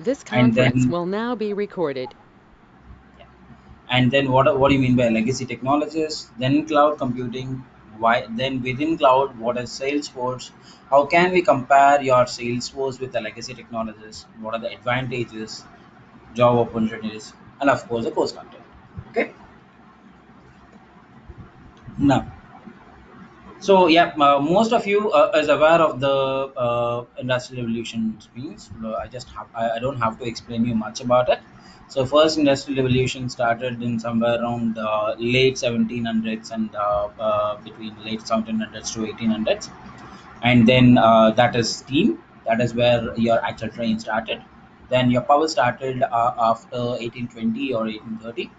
This And conference then will now be recorded. and then what do you mean by legacy technologies, then cloud computing, why then within cloud what is Salesforce, how can we compare your Salesforce with the legacy technologies, what are the advantages, job opportunities, and of course the course content. Okay, now, so yeah, most of you is aware of the industrial revolution means. I don't have to explain you much about it. So first industrial revolution started in somewhere around late 1700s and between late 1700s to 1800s, and then that is steam. That is where your actual train started. Then your power started after 1820 or 1830,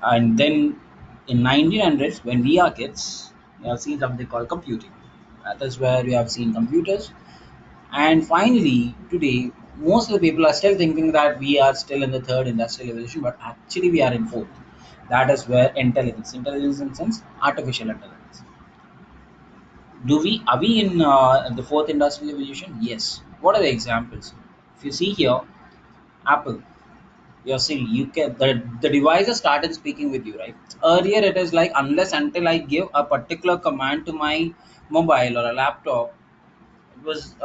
and then in 1900s, when we are kids, we have seen something called computing. That is where we have seen computers. And finally, today, most of the people are still thinking that we are still in the third industrial revolution, but actually we are in fourth. That is where intelligence in sense, artificial intelligence. Do we are we in the fourth industrial revolution? Yes. What are the examples? If you see here, Apple, your Siri, you can the devices started speaking with you, right? Earlier, it is like unless until I give a particular command to my mobile or a laptop, it was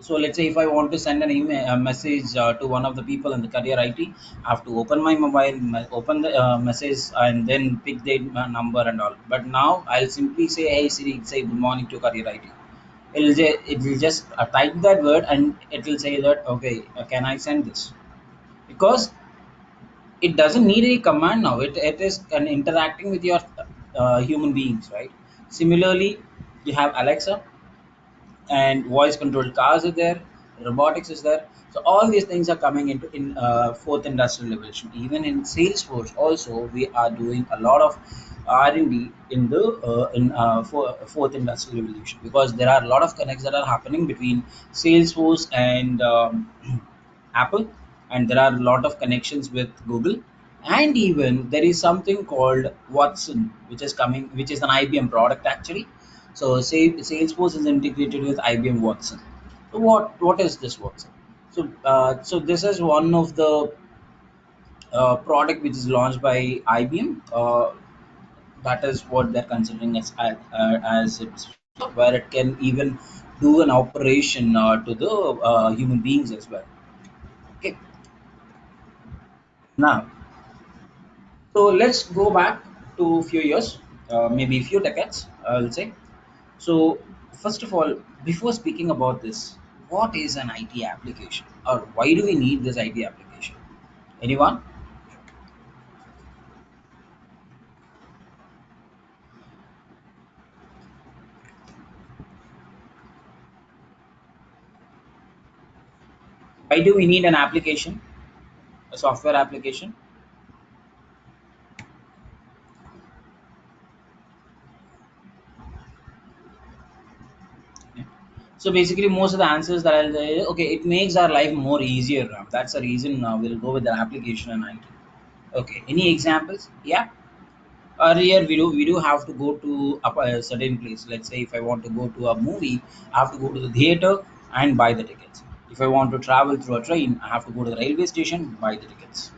so. Let's say if I want to send an email, a message to one of the people in the career IT, I have to open my mobile, open the message, and then pick the number and all. But now I'll simply say, "Hey Siri, say good morning to career IT." It will just type that word and it will say that okay, can I send this? Because it doesn't need any command now. It is an interacting with your human beings, right? Similarly, you have Alexa, and voice controlled cars are there, robotics is there. So all these things are coming into in fourth industrial revolution. Even in Salesforce also we are doing a lot of R&D in the fourth industrial revolution, because there are a lot of connects that are happening between Salesforce and Apple, and there are a lot of connections with Google, and even there is something called Watson, which is coming, which is an IBM product actually. So say Salesforce is integrated with IBM Watson. So what is this Watson? So this is one of the product which is launched by IBM. That is what they're considering as its where it can even do an operation to the human beings as well. Okay, now, so let's go back to a few years, maybe a few decades, I'll say. So, first of all, before speaking about this, what is an IT application, or why do we need this IT application? Anyone? Why do we need an application, a software application? Yeah. So basically, most of the answers that I'll say, okay, it makes our life more easier. That's the reason we'll go with the application and IT. Okay, any examples? Yeah. Earlier we do have to go to a certain place. Let's say if I want to go to a movie, I have to go to the theater and buy the tickets. If I want to travel through a train, I have to go to the railway station, buy the tickets.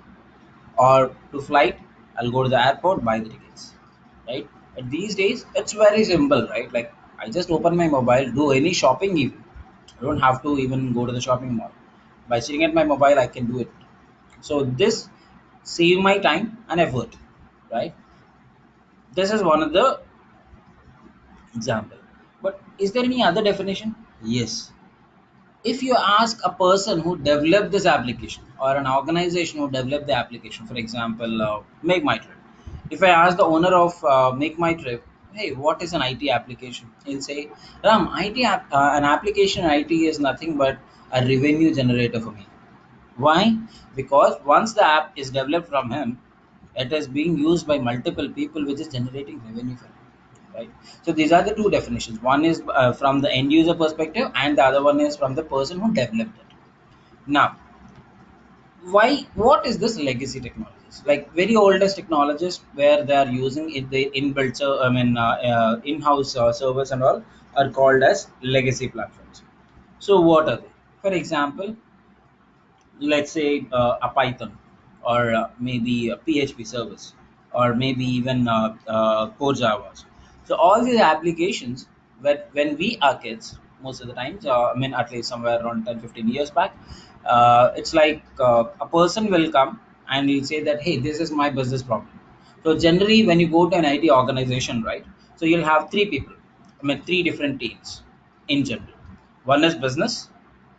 Or to flight, I'll go to the airport, buy the tickets, right? But these days it's very simple, right? Like, I just open my mobile, do any shopping even. I don't have to even go to the shopping mall. By sitting at my mobile I can do it. So this save my time and effort, right? This is one of the example. But is there any other definition? Yes. If you ask a person who developed this application or an organization who developed the application, for example, Make My Trip, if I ask the owner of Make My Trip, hey, what is an IT application? He'll say, Ram, an application IT is nothing but a revenue generator for me. Why? Because once the app is developed from him, it is being used by multiple people, which is generating revenue for him. Right. So these are the two definitions. One is from the end user perspective, and the other one is from the person who developed it. Now, why? What is this legacy technologies? Like very oldest technologies where they are using it, the inbuilt, in-house servers and all are called as legacy platforms. So what are they? For example, let's say a Python, or maybe a PHP service, or maybe even core Javas. So all these applications, when we are kids, most of the times, I mean, at least somewhere around 10, 15 years back, it's like a person will come and he'll say that, hey, this is my business problem. So generally, when you go to an IT organization, right? So you'll have three people, I mean, three different teams in general. One is business,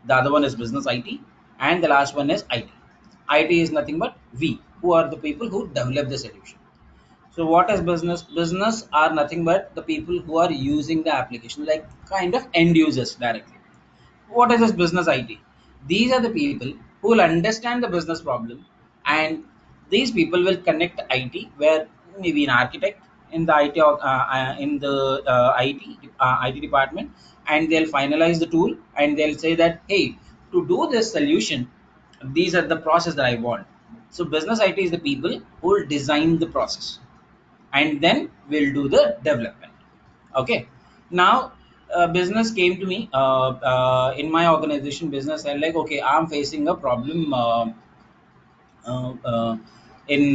the other one is business IT, and the last one is IT. IT is nothing but we, who are the people who develop the solution. So what is business? Business are nothing but the people who are using the application, like kind of end users directly. What is this business IT? These are the people who will understand the business problem, and these people will connect IT, where maybe an architect in the IT in the IT department, and they'll finalize the tool, and they'll say that, hey, to do this solution, these are the process that I want. So business IT is the people who will design the process, and then we'll do the development. Okay. Now business came to me in my organization. Business said like, okay, I'm facing a problem uh, uh, in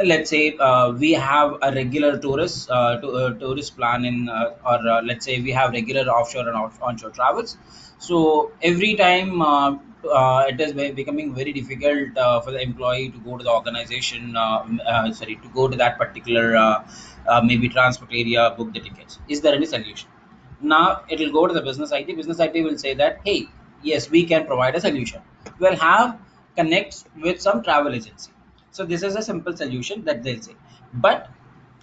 let's say we have a regular tourist plan in or let's say we have regular offshore and onshore travels. So every time it is becoming very difficult for the employee to go to the organization, sorry, to go to that particular maybe transport area, book the tickets. Is there any solution? Now it will go to the business IT. Business IT will say that, hey, yes, we can provide a solution. We'll have connects with some travel agency. So this is a simple solution that they'll say. But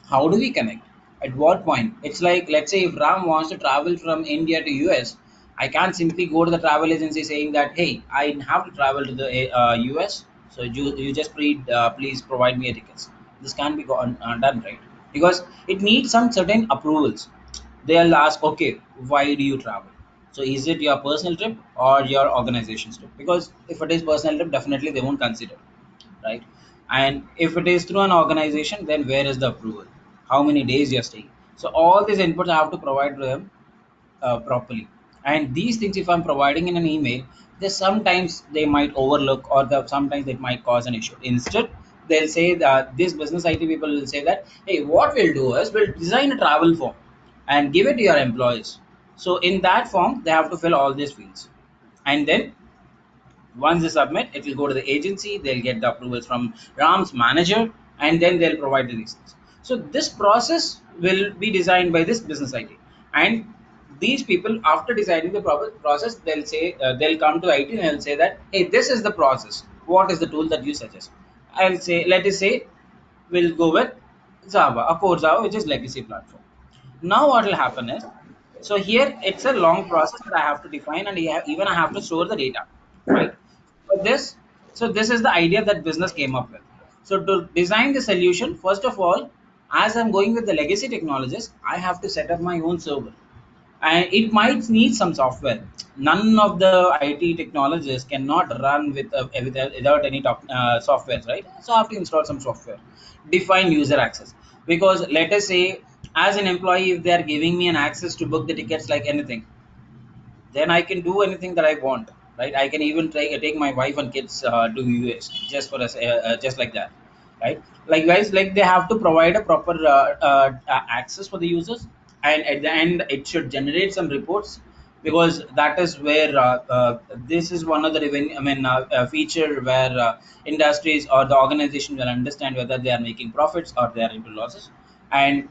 how do we connect? At what point? It's like, let's say if Ram wants to travel from India to US, I can't simply go to the travel agency saying that, hey, I have to travel to the US. So you just please provide me a tickets. This can't be done, right? Because it needs some certain approvals. They'll ask, okay, why do you travel? So is it your personal trip or your organization's trip? Because if it is personal trip, definitely they won't consider, right? And if it is through an organization, then where is the approval? How many days you're staying? So all these inputs I have to provide to them properly. And these things, if I'm providing in an email, they sometimes they might overlook, or sometimes it might cause an issue. Instead, they'll say that this business IT people will say that, hey, what we'll do is we'll design a travel form and give it to your employees. So in that form, they have to fill all these fields, and then once they submit, it will go to the agency. They'll get the approvals from Ram's manager, and then they'll provide the things. So this process will be designed by this business IT, and these people, after designing the process, they'll say they'll come to IT and they'll say that, hey, this is the process. What is the tool that you suggest? I'll say, let us say, we'll go with Java, a core Java, which is legacy platform. Now what will happen is, so here it's a long process that I have to define, and even I have to store the data, right? For this, so this is the idea that business came up with. So to design the solution, first of all, as I'm going with the legacy technologies, I have to set up my own server, and it might need some software. None of the IT technologies cannot run without any softwares, right? So I have to install some software, define user access. Because let us say, as an employee, if they are giving me an access to book the tickets like anything, then I can do anything that I want, right? I can even take my wife and kids to US just for us, just like that, right? Like guys, like they have to provide a proper access for the users, and at the end, it should generate some reports, because that is where this is one of the revenue. I mean, feature where industries or the organization will understand whether they are making profits or they are into losses, and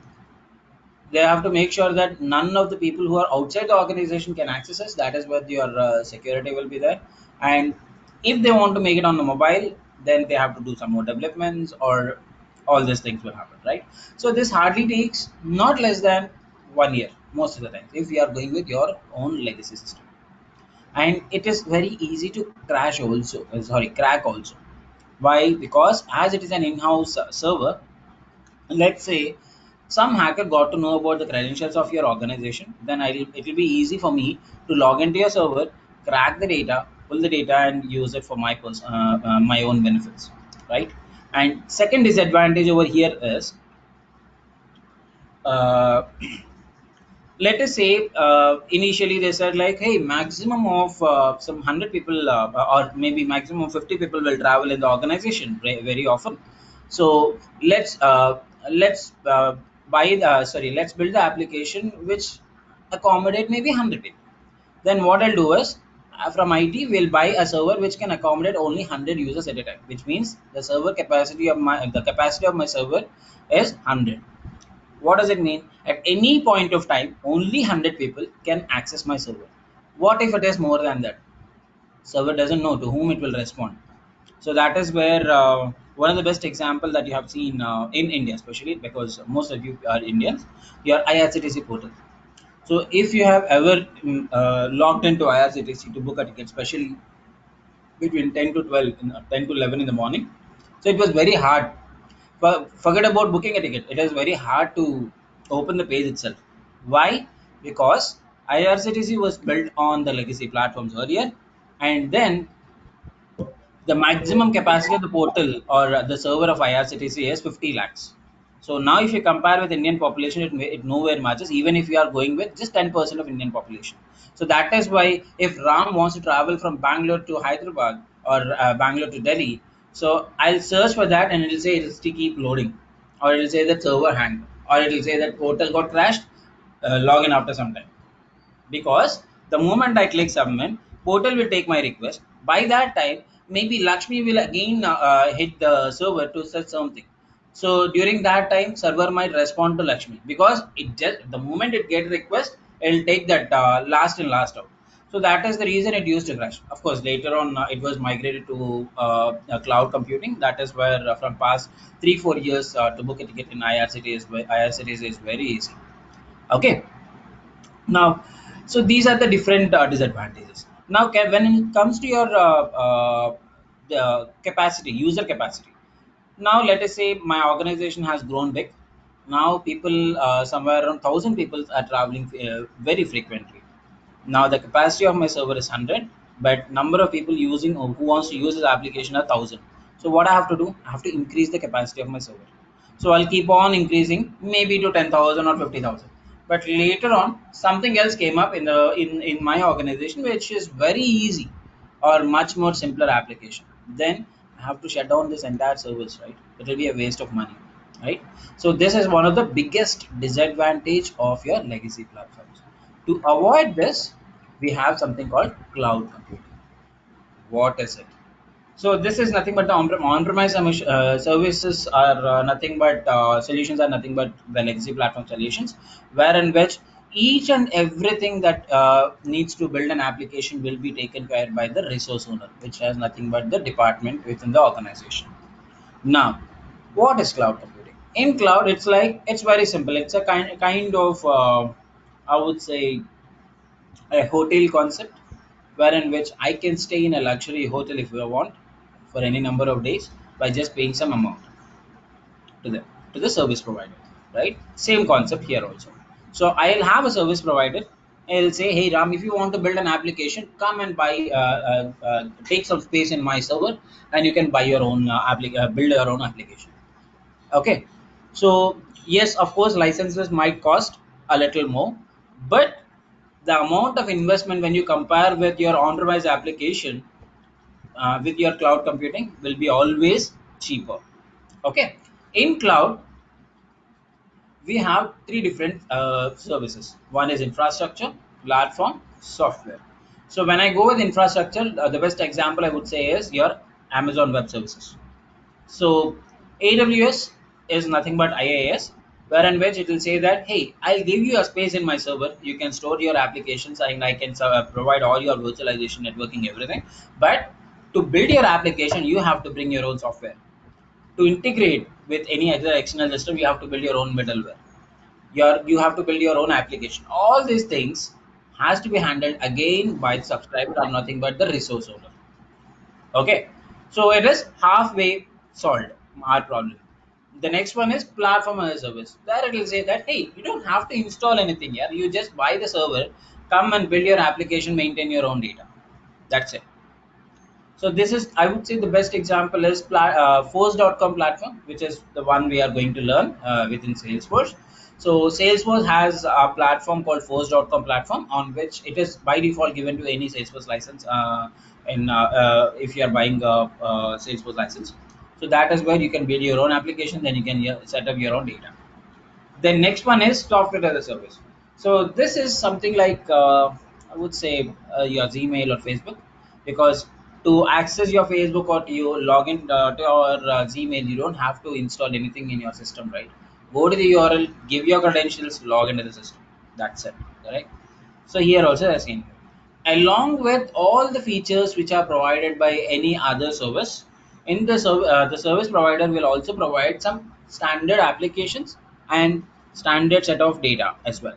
they have to make sure that none of the people who are outside the organization can access us. That is where your security will be there. And if they want to make it on the mobile, then they have to do some more developments, or all these things will happen, right? So this hardly takes not less than 1 year most of the time if you are going with your own legacy system. And it is very easy to crash also, sorry, crack also. Why? Because as it is an in-house server, let's say some hacker got to know about the credentials of your organization, then it will be easy for me to log into your server, crack the data, pull the data, and use it for my own benefits, right? And second disadvantage over here is, uh, Let us say initially they said like, hey, maximum of some 100 people or maybe maximum 50 people will travel in the organization very often. So let's buy the sorry let's build the application which accommodate maybe 100 people. Then what I'll do is, from IT we'll buy a server which can accommodate only 100 users at a time, which means the capacity of my server is 100. What does it mean? At any point of time, only 100 people can access my server. What if it is more than that? Server doesn't know to whom it will respond. So that is where one of the best example that you have seen in India, especially because most of you are Indians, your IRCTC portal. So if you have ever logged into IRCTC to book a ticket, especially between 10 to 12, 10 to 11 in the morning, so it was very hard. Forget about booking a ticket. It is very hard to open the page itself. Why? Because IRCTC was built on the legacy platforms earlier, and then the maximum capacity of the portal or the server of IRCTC is 50 lakhs. So now, if you compare with Indian population, it nowhere matches. Even if you are going with just 10% of Indian population. So that is why if Ram wants to travel from Bangalore to Hyderabad or Bangalore to Delhi, so I'll search for that and it'll say it'll still keep loading, or it'll say that server hanged, or it'll say that portal got crashed. Log in after some time, because the moment I click submit, portal will take my request. By that time, maybe Lakshmi will again hit the server to search something. So during that time, server might respond to Lakshmi, because it just the moment it get request, it'll take that last and last out. So that is the reason it used to crash. Of course, later on it was migrated to cloud computing. That is where from past 3 4 years to book a ticket in IRCTC is very easy. Okay. Now, so these are the different disadvantages. Now, when it comes to your the capacity, user capacity. Now, let us say my organization has grown big. Now, people somewhere around 1,000 people are traveling very frequently. Now, the capacity of my server is 100, but number of people using or who wants to use this application are 1,000. So, what I have to do? I have to increase the capacity of my server. So I'll keep on increasing, maybe to 10,000 or 50,000. But later on, something else came up in my organization, which is very easy or much more simpler application. Then I have to shut down this entire service, right? It will be a waste of money, right? So this is one of the biggest disadvantage of your legacy platforms. To avoid this, we have something called cloud computing. What is it? So this is nothing but the on-premise services are nothing but solutions are nothing but the legacy platform solutions, wherein which each and everything that needs to build an application will be taken care by the resource owner, which has nothing but the department within the organization. Now, what is cloud computing? In cloud, it's very simple. It's a kind of I would say a hotel concept, wherein which I can stay in a luxury hotel if I want for any number of days by just paying some amount to them, to the service provider, right? Same concept here also. So I'll have a service provider. I'll say, hey Ram, if you want to build an application, come and take some space in my server, and you can buy your own build your own application. Okay. So yes, of course, licenses might cost a little more, but the amount of investment when you compare with your on-premise application with your cloud computing will be always cheaper. Okay. In cloud, we have three different services. One is infrastructure, platform, software. So when I go with infrastructure, the best example I would say is your Amazon Web Services. So AWS is nothing but IaaS, wherein which it will say that, hey, I'll give you a space in my server. You can store your applications and I can provide all your virtualization, networking, everything. But to build your application, you have to bring your own software. To integrate with any other external system, you have to build your own middleware. You have to build your own application. All these things has to be handled again by the subscriber or nothing but the resource owner. Okay, so it is halfway solved our problem. The next one is platform as a service. There it will say that, hey, you don't have to install anything here. You just buy the server, come and build your application, maintain your own data. That's it. So this is, I would say, the best example is force.com platform, which is the one we are going to learn within Salesforce. So Salesforce has a platform called Force.com platform, on which it is by default given to any Salesforce license. If you are buying a Salesforce license, so that is where you can build your own application. Then you can set up your own data. Then next one is software as a service. So this is something like I would say your Gmail or Facebook, because to access your Facebook or to you log in to your Gmail, you don't have to install anything in your system, right? Go to the URL, give your credentials, log into the system. That's it, correct? So here also the same. Along with all the features which are provided by any other service, in the service provider will also provide some standard applications and standard set of data as well.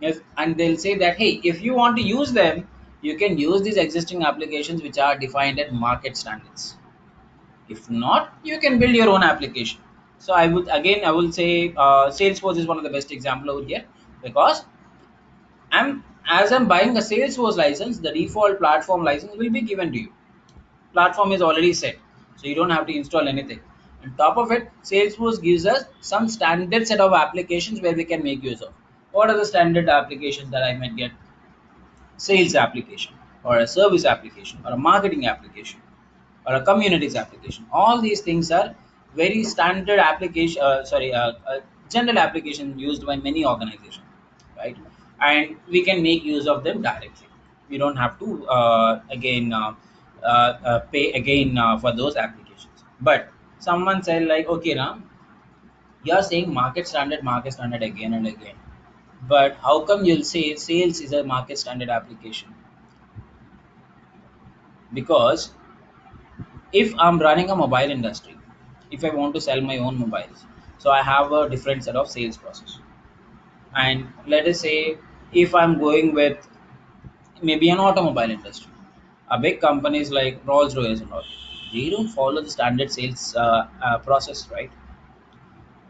Yes, and they'll say that hey, if you want to use them, you can use these existing applications which are defined at market standards. If not, you can build your own application. So I will say Salesforce is one of the best example over here, because I'm buying a Salesforce license, the default platform license will be given to you. Platform is already set, so you don't have to install anything. On top of it, Salesforce gives us some standard set of applications where we can make use of. What are the standard applications that I might get? Sales application, or a service application, or a marketing application, or a communities application. All these things are very standard application. General application used by many organizations, right? And we can make use of them directly. We don't have to again pay again for those applications. But someone said like, okay, Ram, you are saying market standard again and again. But how come you'll say sales is a market standard application? Because if I'm running a mobile industry, if I want to sell my own mobiles, so I have a different set of sales process. And let us say if I'm going with maybe an automobile industry, a big companies like Rolls Royce and all, they don't follow the standard sales process, right?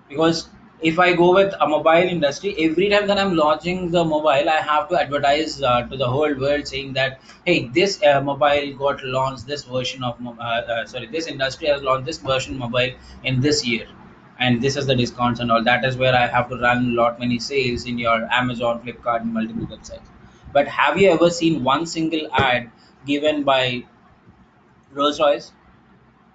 Because if I go with a mobile industry, every time that I'm launching the mobile, I have to advertise to the whole world saying that hey, this mobile got launched, this version of this industry has launched this version mobile in this year, and this is the discounts and all. That is where I have to run lot many sales in your Amazon, Flipkart, and multiple websites. But have you ever seen one single ad given by Rolls Royce?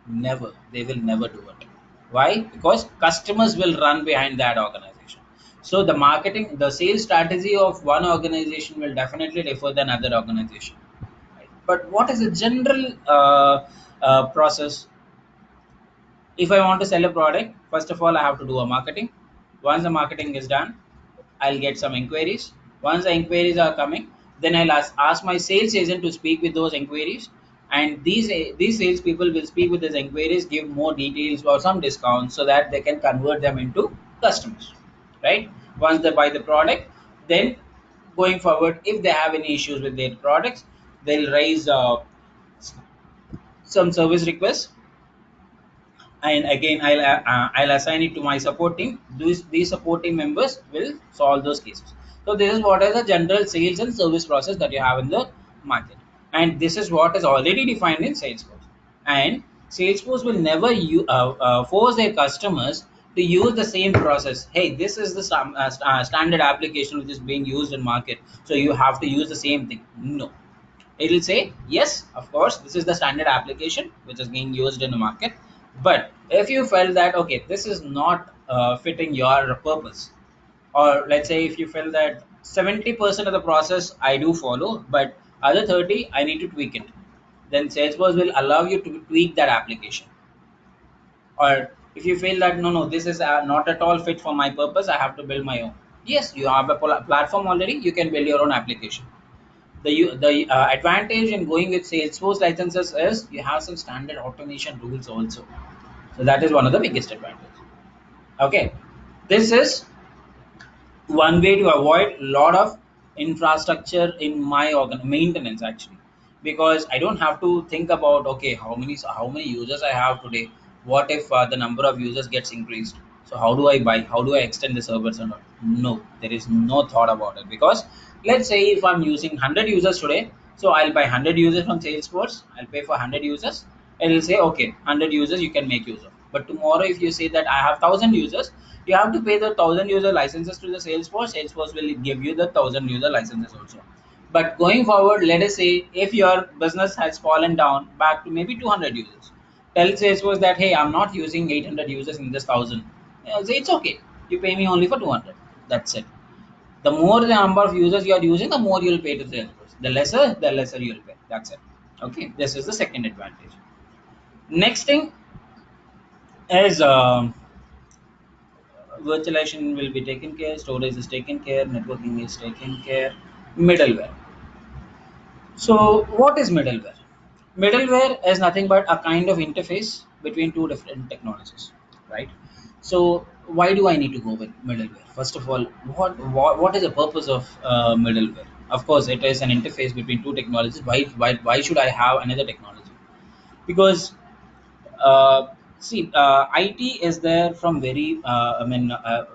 Never. They will never do it. Why? Because customers will run behind that organization. So the marketing, the sales strategy of one organization will definitely differ than other organization. Right? But what is the general process? If I want to sell a product, first of all, I have to do a marketing. Once the marketing is done, I'll get some inquiries. Once the inquiries are coming, then I'll ask my sales agent to speak with those inquiries. And these sales people will speak with these inquiries, give more details or some discounts so that they can convert them into customers. Right? Once they buy the product, then going forward, if they have any issues with their products, they'll raise some service requests, and again I'll assign it to my support team. These support team members will solve those cases. So this is what is the general sales and service process that you have in the market, and this is what is already defined in Salesforce. And Salesforce will never force their customers to use the same process. Hey, this is the standard application which is being used in market, so you have to use the same thing. No, it will say yes, of course, this is the standard application which is being used in the market. But if you felt that okay, this is not fitting your purpose, or let's say if you feel that 70% of the process I do follow, but other 30 I need to tweak it, then Salesforce will allow you to tweak that application. Or if you feel that no, this is not at all fit for my purpose, I have to build my own. Yes, you have a platform already, you can build your own application. The advantage in going with Salesforce licenses is you have some standard automation rules also. So that is one of the biggest advantages. Okay, this is one way to avoid lot of infrastructure in my maintenance actually, because I don't have to think about okay, how many users I have today. What if the number of users gets increased? So how do I extend the servers or not? No, there is no thought about it, because let's say if I'm using 100 users today, so I'll buy 100 users from Salesforce, I'll pay for 100 users, and it'll say okay, 100 users you can make use of. But tomorrow, if you say that I have 1,000 users, you have to pay the 1,000 user licenses to the Salesforce. Salesforce will give you the 1,000 user licenses also. But going forward, let us say if your business has fallen down back to maybe 200 users, tell Salesforce that hey, I'm not using 800 users in this 1,000. Say it's okay. You pay me only for 200. That's it. The more the number of users you are using, the more you'll pay to Salesforce. The lesser you'll pay. That's it. Okay, this is the second advantage. Next thing is virtualization will be taken care, storage is taken care, networking is taken care, middleware. So, what is middleware? Middleware is nothing but a kind of interface between two different technologies, right? So, why do I need to go with middleware? First of all, what is the purpose of middleware? Of course, it is an interface between two technologies. Why should I have another technology? Because IT is there from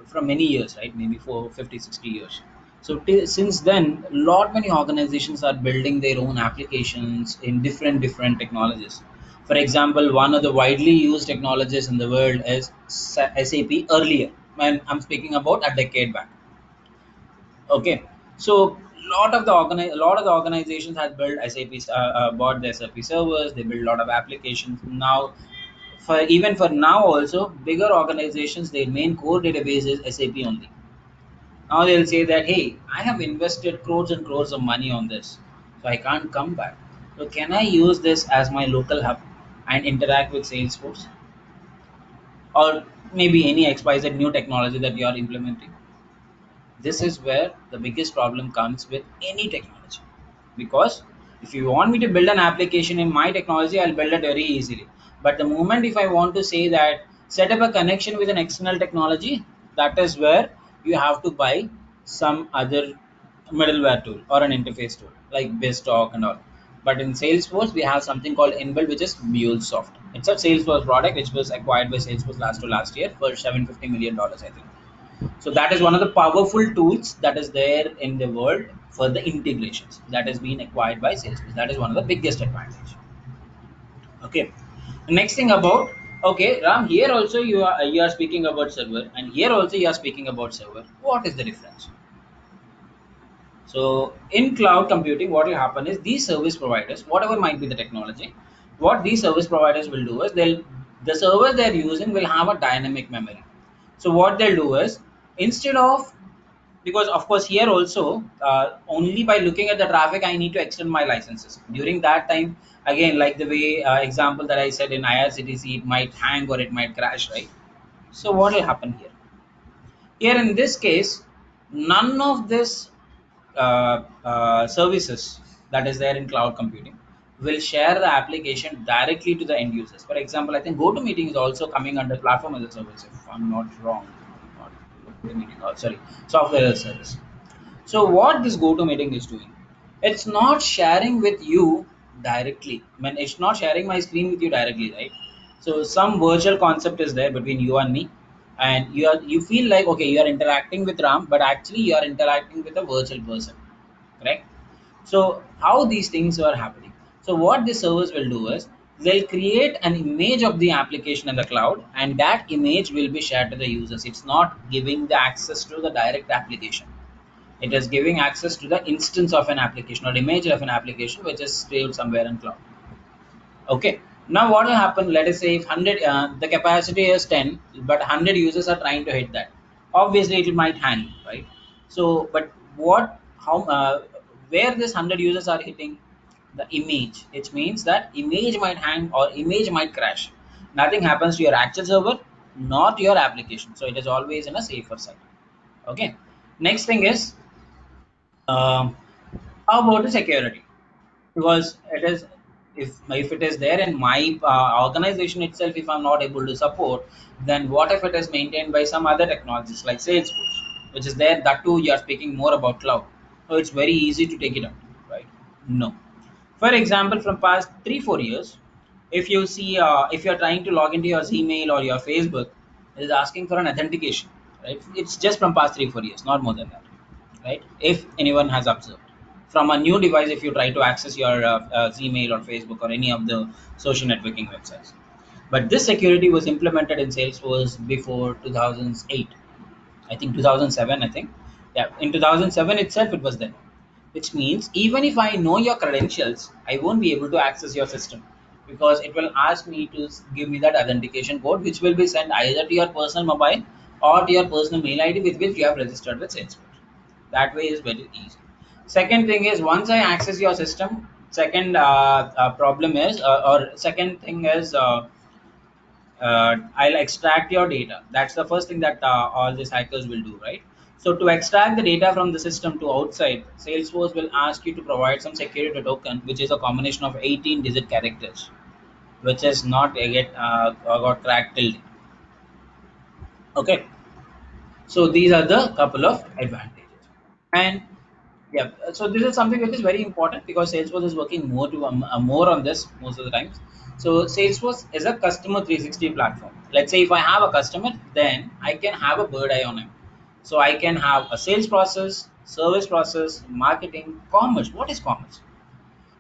from many years, right? Maybe for 50, 60 years. So since then, lot many organizations are building their own applications in different technologies. For example, one of the widely used technologies in the world is SAP earlier. When I'm speaking about a decade back. Okay, so lot of the organizations have built bought the SAP servers. They build a lot of applications now. For even for now also, bigger organizations, their main core database is SAP only. Now they'll say that hey, I have invested crores and crores of money on this, so I can't come back. So can I use this as my local hub and interact with Salesforce or maybe any XYZ new technology that you are implementing? This is where the biggest problem comes with any technology. Because if you want me to build an application in my technology, I'll build it very easily. But the moment if I want to say that set up a connection with an external technology, that is where you have to buy some other middleware tool or an interface tool like BizTalk and all. But in Salesforce, we have something called inbuilt, which is MuleSoft. It's a Salesforce product which was acquired by Salesforce last year for $750 million, I think. So that is one of the powerful tools that is there in the world for the integrations that has been acquired by Salesforce. That is one of the biggest advantage. Okay. Next thing about okay, Ram. Here also you are speaking about server, and here also you are speaking about server. What is the difference? So in cloud computing, what will happen is these service providers, whatever might be the technology, what these service providers will do is the server they're using will have a dynamic memory. So what they'll do is instead of because of course here also only by looking at the traffic I need to extend my licenses during that time. Again, like the way example that I said in IRCTC, it might hang or it might crash, right? So what will happen here in this case, none of this services that is there in cloud computing will share the application directly to the end users. For example, I think GoToMeeting is also coming under platform as a service, if I'm not wrong. Not GoToMeeting, oh, sorry, software as a service. So what this GoToMeeting is doing, it's not sharing with you directly. I mean, it's not sharing my screen with you directly, right? So some virtual concept is there between you and me, and you feel like okay, you are interacting with Ram, but actually you are interacting with a virtual person, correct? So how these things are happening? So what this service will do is they'll create an image of the application in the cloud, and that image will be shared to the users. It's not giving the access to the direct application. It is giving access to the instance of an application or image of an application which is saved somewhere in cloud. Okay. Now what will happen? Let us say if 100, the capacity is 10, but 100 users are trying to hit that. Obviously, it might hang, right? So, but where this 100 users are hitting the image, it means that image might hang or image might crash. Nothing happens to your actual server, not your application. So it is always in a safer side. Okay. Next thing is um, how about the security? Because it is if it is there in my organization itself, if I'm not able to support, then what if it is maintained by some other technologies like Salesforce, which is there? That too, you are speaking more about cloud, so it's very easy to take it out, right? No. For example, from past 3 4 years, if you see if you're trying to log into your Gmail or your Facebook, it is asking for an authentication, right? It's just from past 3 4 years, not more than that, right? If anyone has observed from a new device, if you try to access your Gmail or Facebook or any of the social networking websites. But this security was implemented in Salesforce before 2008. I think 2007. I think, yeah, in 2007 itself it was there, which means even if I know your credentials, I won't be able to access your system because it will ask me to give me that authentication code, which will be sent either to your personal mobile or to your personal mail ID with which you have registered with Salesforce. That way is very easy. Second thing is once I access your system, second problem is, or second thing is, I'll extract your data. That's the first thing that all these hackers will do, right? So to extract the data from the system to outside, Salesforce will ask you to provide some security token, which is a combination of 18-digit characters, which is not yet got cracked till date. Okay, so these are the couple of advantages. And yeah, so this is something which is very important because Salesforce is working more on this most of the times. So Salesforce is a customer 360 platform. Let's say if I have a customer, then I can have a bird eye on him. So I can have a sales process, service process, marketing, commerce. What is commerce?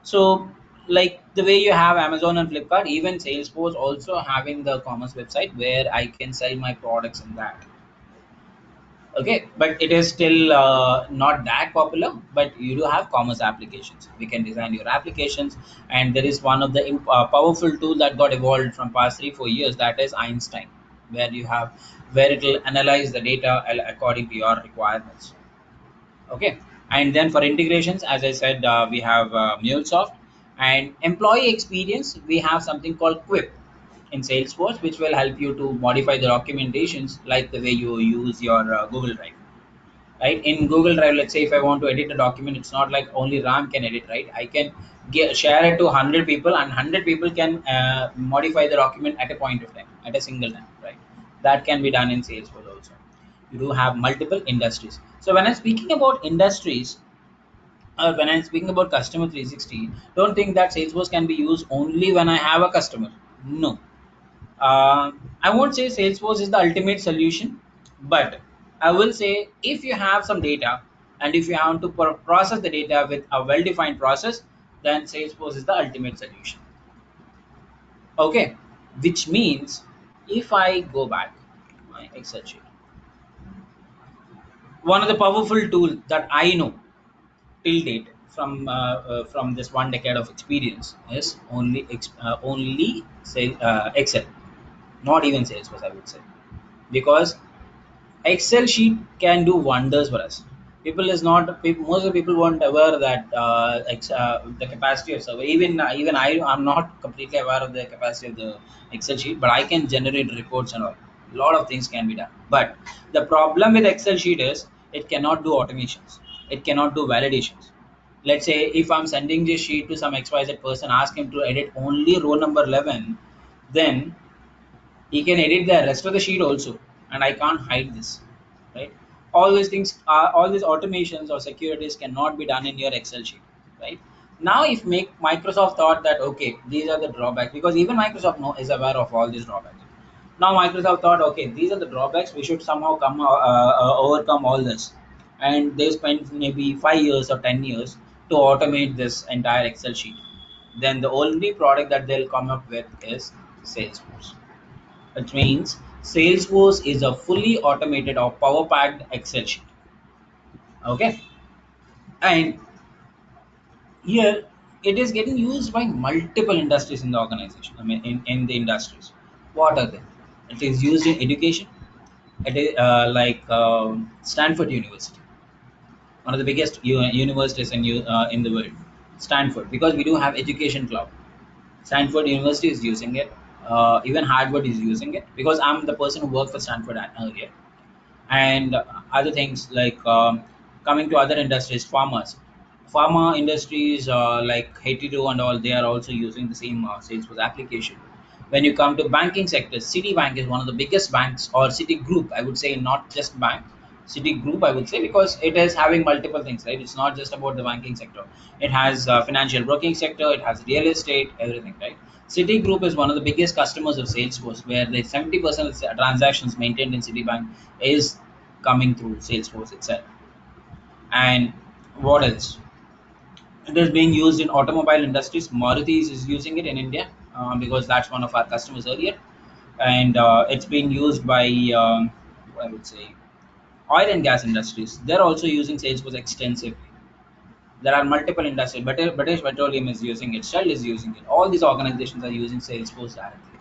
So like the way you have Amazon and Flipkart, even Salesforce also having the commerce website where I can sell my products in that. Okay, but it is still not that popular, but you do have commerce applications. We can design your applications, and there is one of the powerful tool that got evolved from past 3 4 years, that is Einstein, where you have where it will analyze the data according to your requirements. Okay, and then for integrations, as I said, we have MuleSoft, and employee experience, we have something called Quip in Salesforce, which will help you to modify the documentations like the way you use your Google Drive, right? In Google Drive, let's say if I want to edit a document, it's not like only Ram can edit, right? I can share it to 100 people, and 100 people can modify the document at a point of time, at a single time, right? That can be done in Salesforce also. You do have multiple industries. So when I'm speaking about industries, when I'm speaking about customer 360, don't think that Salesforce can be used only when I have a customer. No, I won't say Salesforce is the ultimate solution, but I will say if you have some data and if you want to process the data with a well-defined process, then Salesforce is the ultimate solution. Okay, which means if I go back my Excel sheet, one of the powerful tool that I know till date from this 1 decade of experience is only say Excel, not even Salesforce, I would say, because Excel sheet can do wonders for us. People is not most of the people weren't aware that the capacity of server. Even I'm not completely aware of the capacity of the Excel sheet, but I can generate reports and all. A lot of things can be done. But the problem with Excel sheet is it cannot do automations. It cannot do validations. Let's say if I'm sending this sheet to some XYZ person, ask him to edit only row number 11, then he can edit the rest of the sheet also, and I can't hide this, right? All these things are, all these automations or securities cannot be done in your Excel sheet, right? Now if make Microsoft thought that okay, these are the drawbacks, because even Microsoft know, is aware of all these drawbacks. Now Microsoft thought okay, these are the drawbacks, we should somehow come overcome all this, and they spent maybe 5 years or 10 years to automate this entire Excel sheet. Then the only product that they'll come up with is Salesforce, which means Salesforce is a fully automated or power packed Excel sheet. Okay, and here it is getting used by multiple industries in the organization. I mean, in the industries, what are they? It is used in education. It is like Stanford University, one of the biggest universities in the world. Stanford, because we do have education cloud. Stanford University is using it. Even Harvard is using it because I'm the person who worked for Stanford earlier, and other things like coming to other industries, pharma industries like Hetero and all, they are also using the same Salesforce application. When you come to banking sector, Citibank is one of the biggest banks, or Citigroup, I would say, not just bank. Citigroup, I would say, because it is having multiple things, right? It's not just about the banking sector. It has financial broking sector, it has real estate, everything, right? Citigroup is one of the biggest customers of Salesforce, where the 70% of the transactions maintained in Citibank is coming through Salesforce itself. And what else? It is being used in automobile industries. Maruti is using it in India. because that's one of our customers earlier, and it's been used by I would say oil and gas industries. They're also using Salesforce extensively. There are multiple industries. British Petroleum is using it. Shell is using it. All these organizations are using Salesforce directly,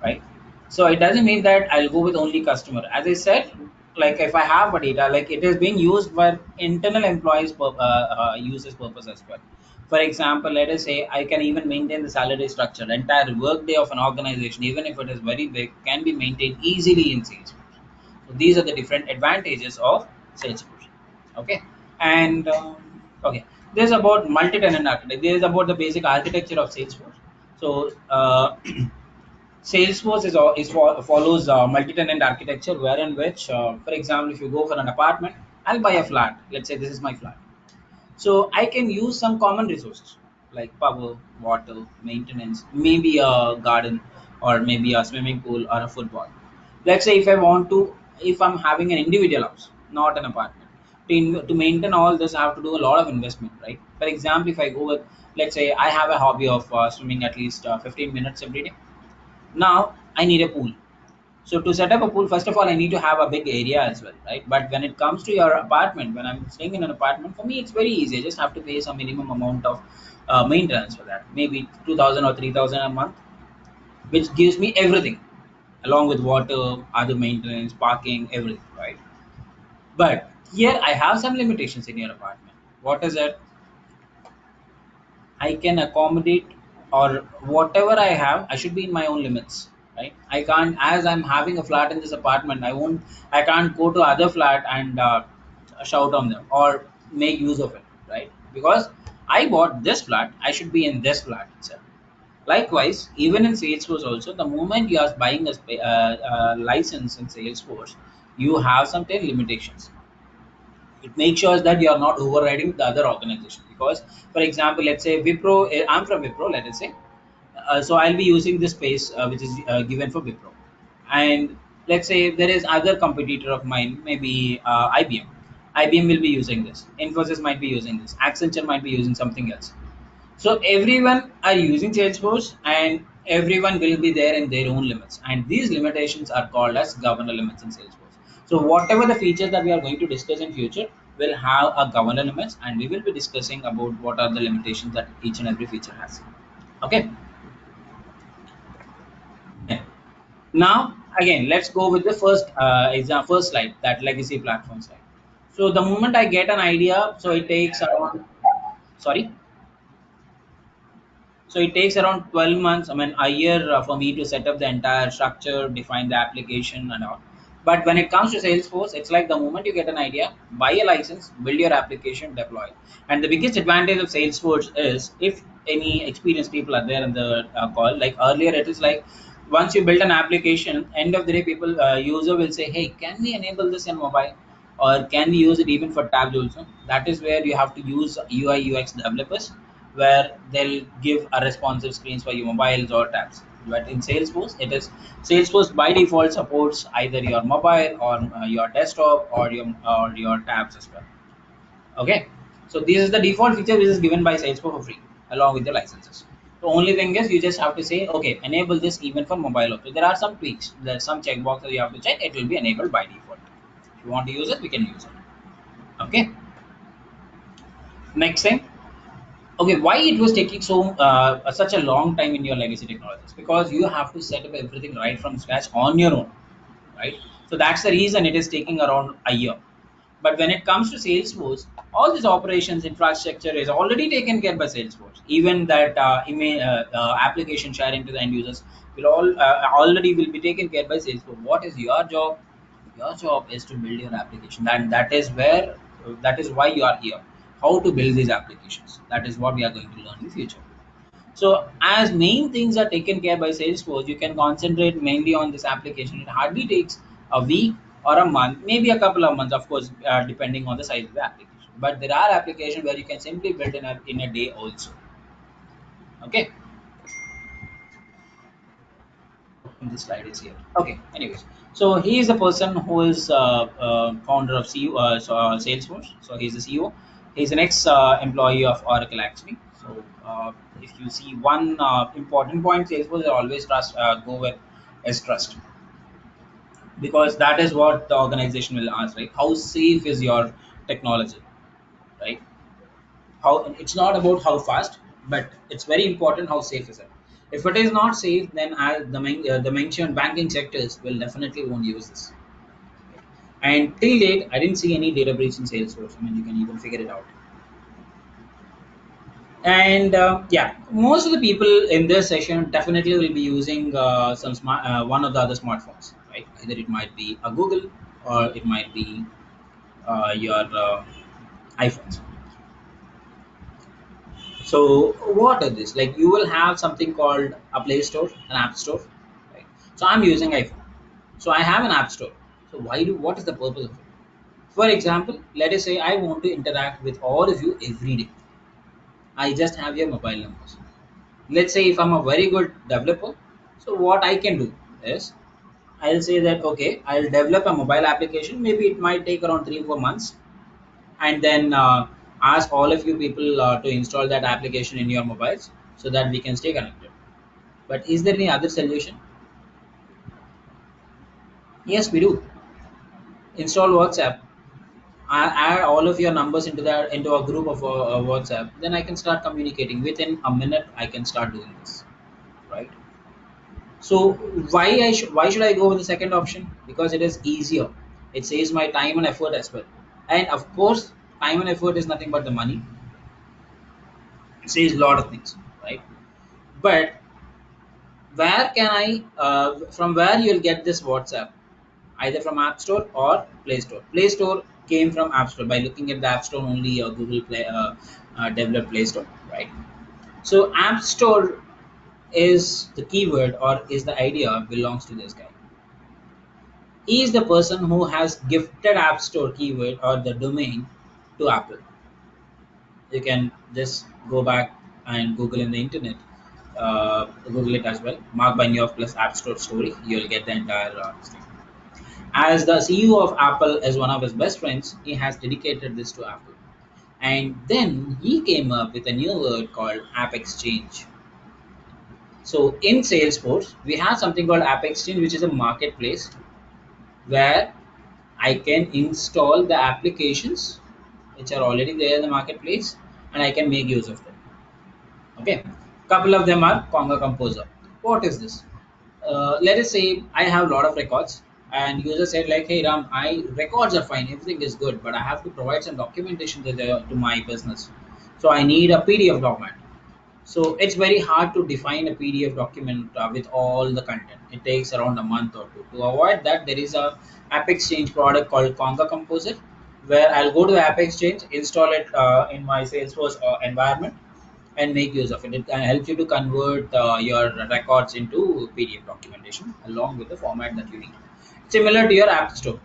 right? So it doesn't mean that I'll go with only customer. As I said, like if I have a data, like it is being used for internal employees uses purpose as well. For example, let us say I can even maintain the salary structure. The entire workday of an organization, even if it is very big, can be maintained easily in Salesforce. So these are the different advantages of Salesforce. Okay, and okay, this is about multi-tenant architect. This is about the basic architecture of Salesforce. So Salesforce follows multi-tenant architecture, wherein which, for example, if you go for an apartment, I'll buy a flat. Let's say this is my flat. So I can use some common resources like power, water, maintenance, maybe a garden, or maybe a swimming pool or a football. Let's say if I want to, if I'm having an individual house, not an apartment, to maintain all this, I have to do a lot of investment, right? For example, if I go with, let's say I have a hobby of swimming at least 15 minutes every day. Now I need a pool. So to set up a pool, first of all, I need to have a big area as well, right? But when it comes to your apartment, when I'm staying in an apartment, for me it's very easy. I just have to pay some minimum amount of maintenance for that, maybe 2,000 or 3,000 a month, which gives me everything, along with water, other maintenance, parking, everything, right? But here I have some limitations in your apartment. What is it? I can accommodate, or whatever I have, I should be in my own limits, right? I can't, as I'm having a flat in this apartment, I can't go to other flat and shout on them or make use of it, right? Because I bought this flat, I should be in this flat itself. Likewise, even in Salesforce also, the moment you are buying a license in Salesforce, you have some 10 limitations. It makes sure that you are not overriding the other organization, because for example, let's say Wipro, I'm from Wipro, let us say, so I'll be using this space which is given for Wipro, and let's say there is other competitor of mine, maybe IBM will be using this, Infosys might be using this, Accenture might be using something else. So everyone are using Salesforce, and everyone will be there in their own limits. And these limitations are called as governor limits in Salesforce. So whatever the features that we are going to discuss in future will have a governor limits, and we will be discussing about what are the limitations that each and every feature has. Okay. Yeah. Now again, let's go with the first first slide, that legacy platform slide. So the moment I get an idea, so it takes around, sorry. So it takes around 12 months, I mean, a year for me to set up the entire structure, define the application and all. But when it comes to Salesforce, it's like the moment you get an idea, buy a license, build your application, deploy. And the biggest advantage of Salesforce is, if any experienced people are there in the call, like earlier, it is like once you build an application, end of the day, user will say, hey, can we enable this in mobile? Or can we use it even for tabs also? That is where you have to use UI UX developers, where they'll give a responsive screens for your mobiles or tabs. But in Salesforce, it is Salesforce by default supports either your mobile or your desktop or your tabs as well. Okay, so this is the default feature which is given by Salesforce for free along with the licenses. The only thing is you just have to say, okay, enable this even for mobile also. There are some tweaks, there's some checkboxes you have to check. It will be enabled by default. If you want to use it, we can use it. Okay, next thing. Okay, why it was taking such a long time in your legacy technologies? Because you have to set up everything right from scratch on your own, right? So that's the reason it is taking around a year. But when it comes to Salesforce, all these operations infrastructure is already taken care by Salesforce. Even that application sharing to the end users will already will be taken care by Salesforce. What is your job? Your job is to build your application, and that is why you are here. How to build these applications? That is what we are going to learn in the future. So as main things are taken care by Salesforce, you can concentrate mainly on this application. It hardly takes a week or a month, maybe a couple of months, of course, depending on the size of the application. But there are applications where you can simply build in a day also. Okay, this slide is here. Okay, anyways, so he is the person who is founder of Salesforce. So he's the CEO. He's an ex employee of Oracle actually. So if you see one important point, Salesforce will always trust go with is trust, because that is what the organization will ask, right? How safe is your technology, right? How it's not about how fast, but it's very important how safe is it. If it is not safe, then the mentioned banking sectors will definitely won't use this. And till date, I didn't see any data breach in Salesforce. I mean, you can even figure it out. And yeah, most of the people in this session definitely will be using one of the other smartphones, right? Either it might be a Google or it might be your iPhones. So what is this? Like you will have something called a Play Store, an App Store, right? So I'm using iPhone. So I have an App Store. So what is the purpose of it? For example, let us say I want to interact with all of you every day. I just have your mobile numbers. Let's say if I'm a very good developer, so what I can do is I'll say that okay, I'll develop a mobile application. Maybe it might take around 3 or 4 months, and then ask all of you people to install that application in your mobiles so that we can stay connected. But is there any other solution? Yes, we do. Install WhatsApp. I add all of your numbers into a group of WhatsApp. Then I can start communicating within a minute. I can start doing this, right? So why should I go with the second option? Because it is easier. It saves my time and effort as well. And of course, time and effort is nothing but the money. It saves a lot of things, right? But where can I from where you'll get this WhatsApp? Either from App Store or Play Store. Play Store came from App Store by looking at the App Store only. Google Play developed Play Store, right? So App Store is the keyword or is the idea belongs to this guy. He is the person who has gifted App Store keyword or the domain to Apple. You can just go back and Google in the internet, Google it as well. Mark by New plus App Store story. You'll get the entire thing. As the CEO of Apple is one of his best friends, he has dedicated this to Apple. And then he came up with a new word called App Exchange. So in Salesforce, we have something called App Exchange, which is a marketplace where I can install the applications which are already there in the marketplace and I can make use of them. Okay, couple of them are Conga Composer. What is this? Let us say I have a lot of records and user said like, hey Ram, I records are fine, everything is good, but I have to provide some documentation to my business. So I need a PDF document. So it's very hard to define a PDF document with all the content. It takes around a month or two. To avoid that, there is a App Exchange product called Conga Composer, where I'll go to the App Exchange, install it in my Salesforce environment, and make use of it. It can help you to convert your records into PDF documentation along with the format that you need. Similar to your App Store.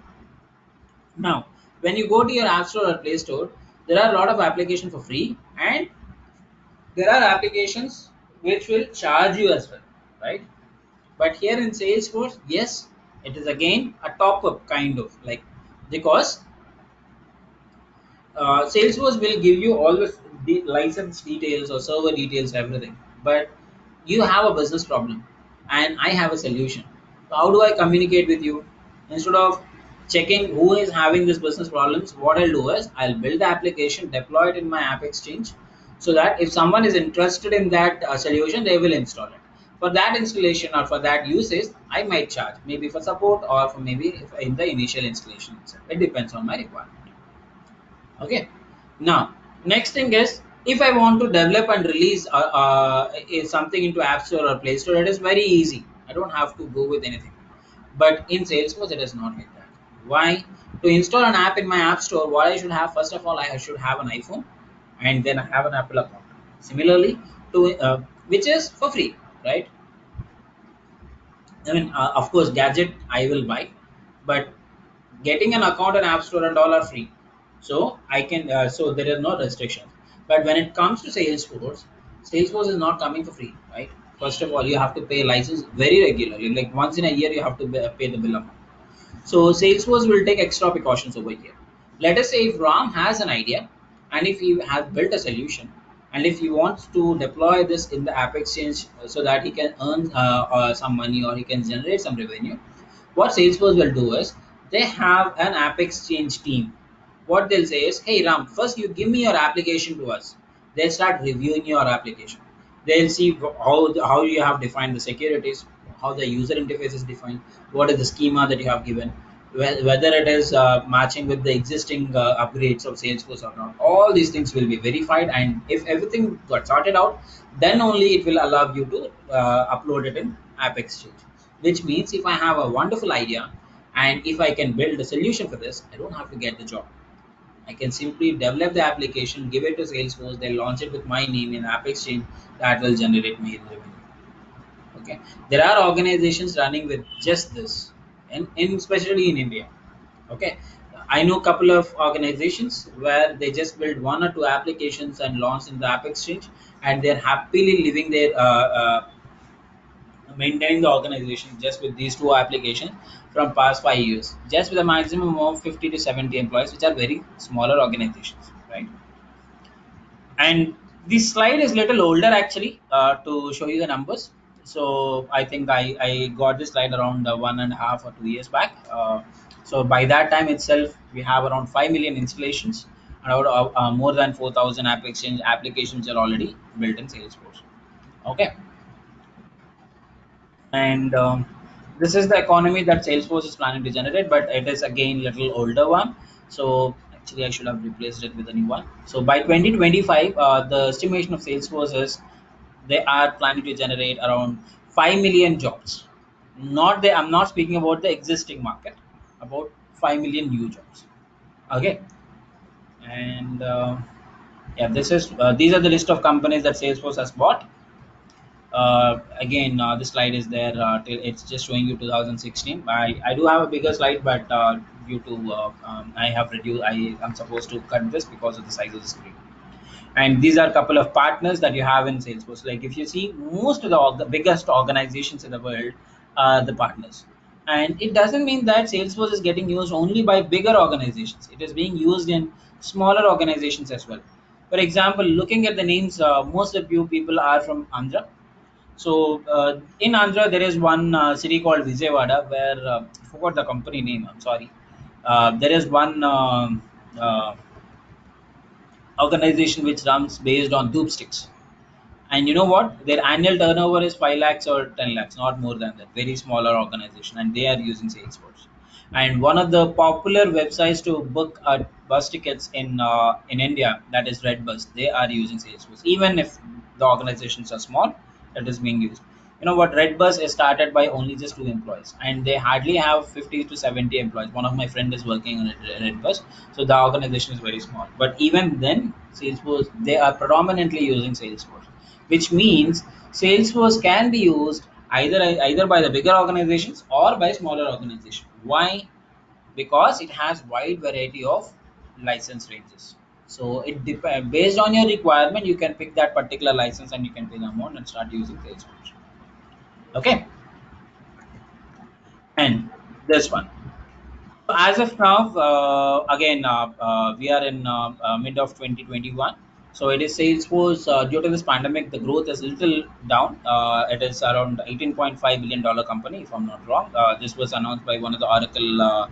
Now, when you go to your App Store or Play Store, there are a lot of applications for free, and there are applications which will charge you as well, right? But here in Salesforce, yes, it is again a top up kind of like, because Salesforce will give you all the license details or server details, everything. But you have a business problem, and I have a solution. So how do I communicate with you? Instead of checking who is having this business problems, what I'll do is I'll build the application, deploy it in my App Exchange, so that if someone is interested in that solution, they will install it. For that installation or for that usage, I might charge maybe for support or for maybe if in the initial installation itself. It depends on my requirement. Okay. Now, next thing is if I want to develop and release something into App Store or Play Store, it is very easy. I don't have to go with anything. But in Salesforce, it is not like that. Why? To install an app in my App Store, what I should have, first of all, I should have an iPhone and then I have an Apple account. Similarly, to which is for free, right? I mean, of course, gadget I will buy, but getting an account in App Store and all are free. So I can, so there are no restrictions. But when it comes to Salesforce, Salesforce is not coming for free, right? First of all, you have to pay license very regularly. Like once in a year, you have to pay the bill amount. So Salesforce will take extra precautions over here. Let us say if Ram has an idea and if he has built a solution, And if he wants to deploy this in the app exchange so that he can earn some money or he can generate some revenue, what Salesforce will do is they have an app exchange team. What they'll say is, hey Ram, first you give me your application to us. They'll start reviewing your application. They'll see how you have defined the securities, how the user interface is defined, what is the schema that you have given, whether it is matching with the existing upgrades of Salesforce or not. All these things will be verified, and if everything got sorted out, then only it will allow you to upload it in App Exchange. Which means if I have a wonderful idea and if I can build a solution for this, I don't have to get the job. I can simply develop the application, give it to Salesforce, they launch it with my name in App Exchange, that will generate me revenue. Okay, there are organizations running with just this, and especially in India. Okay, I know a couple of organizations where they just build one or two applications and launch in the App Exchange, and they're happily living their maintaining the organization just with these two applications from past 5 years, just with a maximum of 50 to 70 employees, which are very smaller organizations, right? And this slide is little older actually to show you the numbers. So I think I got this slide around 1.5 or 2 years back. So by that time itself, we have around 5 million installations and about, more than 4,000 app exchange applications are already built in Salesforce. Okay, and this is the economy that Salesforce is planning to generate, but it is again little older one. So actually, I should have replaced it with a new one. So by 2025, the estimation of Salesforce is they are planning to generate around 5 million jobs. Not they. I'm not speaking about the existing market. About 5 million new jobs. Okay, and yeah, this is these are the list of companies that Salesforce has bought. Again, this slide is there till it's just showing you 2016. I do have a bigger slide, but due to I have reduced, am supposed to cut this because of the size of the screen. And these are a couple of partners that you have in Salesforce. Like if you see, most of the biggest organizations in the world are the partners. And it doesn't mean that Salesforce is getting used only by bigger organizations. It is being used in smaller organizations as well. For example, looking at the names, most of you people are from Andhra. So in Andhra, there is one city called Vijayawada where I forgot the company name. I'm sorry. There is one organization which runs based on tube sticks. And you know what? Their annual turnover is 5 lakhs or 10 lakhs, not more than that. Very smaller organization, and they are using Salesforce. And one of the popular websites to book bus tickets in India, that is Redbus, they are using Salesforce. Even if the organizations are small, it is being used. You know what? Redbus is started by only just 2 employees, and they hardly have 50 to 70 employees. One of my friend is working on Redbus, so the organization is very small. But even then, Salesforce they are predominantly using Salesforce, which means Salesforce can be used either by the bigger organizations or by smaller organizations. Why? Because it has wide variety of license ranges. So it based on your requirement, you can pick that particular license and you can pay the amount and start using Salesforce. Okay, and this one. As of now, again, we are in mid of 2021. So it is Salesforce. Due to this pandemic, the growth is a little down. It is around $18.5 billion company, if I'm not wrong. This was announced by one of the Oracle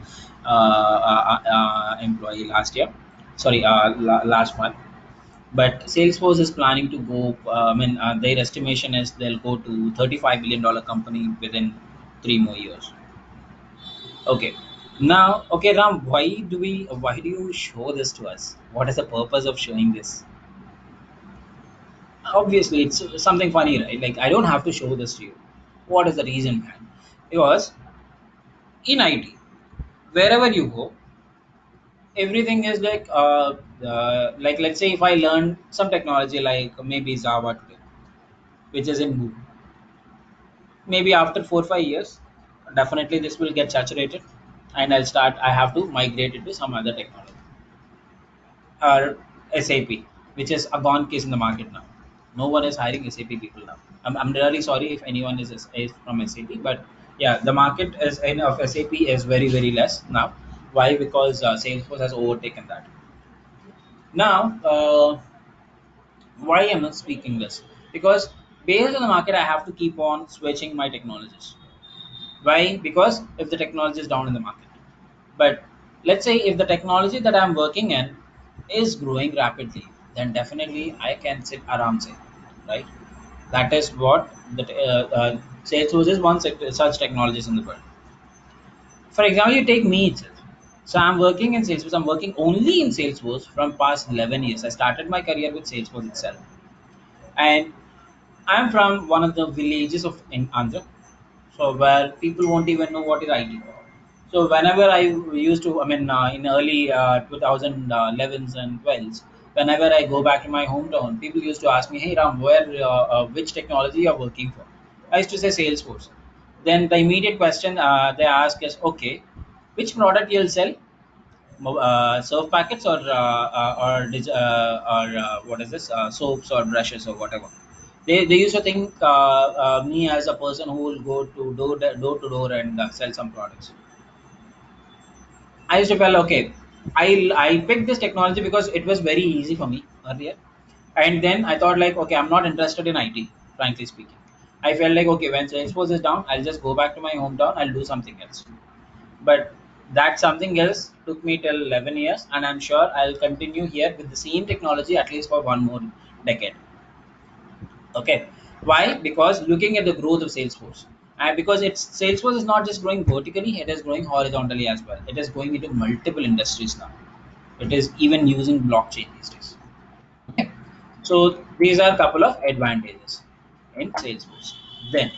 employee last year. Sorry, last month. But Salesforce is planning to go. Their estimation is they'll go to $35 billion company within 3 more years. Okay. Now, okay, Ram, why do you show this to us? What is the purpose of showing this? Obviously, it's something funny, right? Like, I don't have to show this to you. What is the reason behind? Because in IT, wherever you go, everything is like let's say if I learn some technology like maybe Java today, which is in Google, maybe after 4 or 5 years, definitely this will get saturated, and I have to migrate it to some other technology or SAP, which is a gone case in the market now. No one is hiring SAP people now. I'm really sorry if anyone is from SAP, but yeah, the market is in of SAP is very less now. Why? Because Salesforce has overtaken that. Now, Why am I speaking this? Because based on the market, I have to keep on switching my technologies. Why? Because if the technology is down in the market, but let's say if the technology that I'm working in is growing rapidly, then definitely I can sit around say, right? That is what the Salesforce is one such technologies in the world. For example, you take me itself. So I'm working in Salesforce. I'm working only in Salesforce from past 11 years. I started my career with Salesforce itself, and I'm from one of the villages of in Andhra, so where people won't even know what is IT. So whenever I used to, in early 2011s and 12s, whenever I go back to my hometown, people used to ask me, "Hey Ram, which technology you're working for?" I used to say Salesforce. Then the immediate question they ask is, "Okay, which product you'll sell? Surf packets or what is this? Soaps or brushes or whatever." They used to think me as a person who will go to door to door and sell some products. I used to feel okay. I picked this technology because it was very easy for me earlier, and then I thought like okay, I'm not interested in IT. Frankly speaking, I felt like okay, when Salesforce is down, I'll just go back to my hometown. I'll do something else. But that something else took me till 11 years, and I'm sure I'll continue here with the same technology at least for one more decade. Okay, why? Because looking at the growth of Salesforce, and because it's Salesforce is not just growing vertically, it is growing horizontally as well. It is going into multiple industries now. It is even using blockchain these days. Okay, so these are a couple of advantages in Salesforce. Then,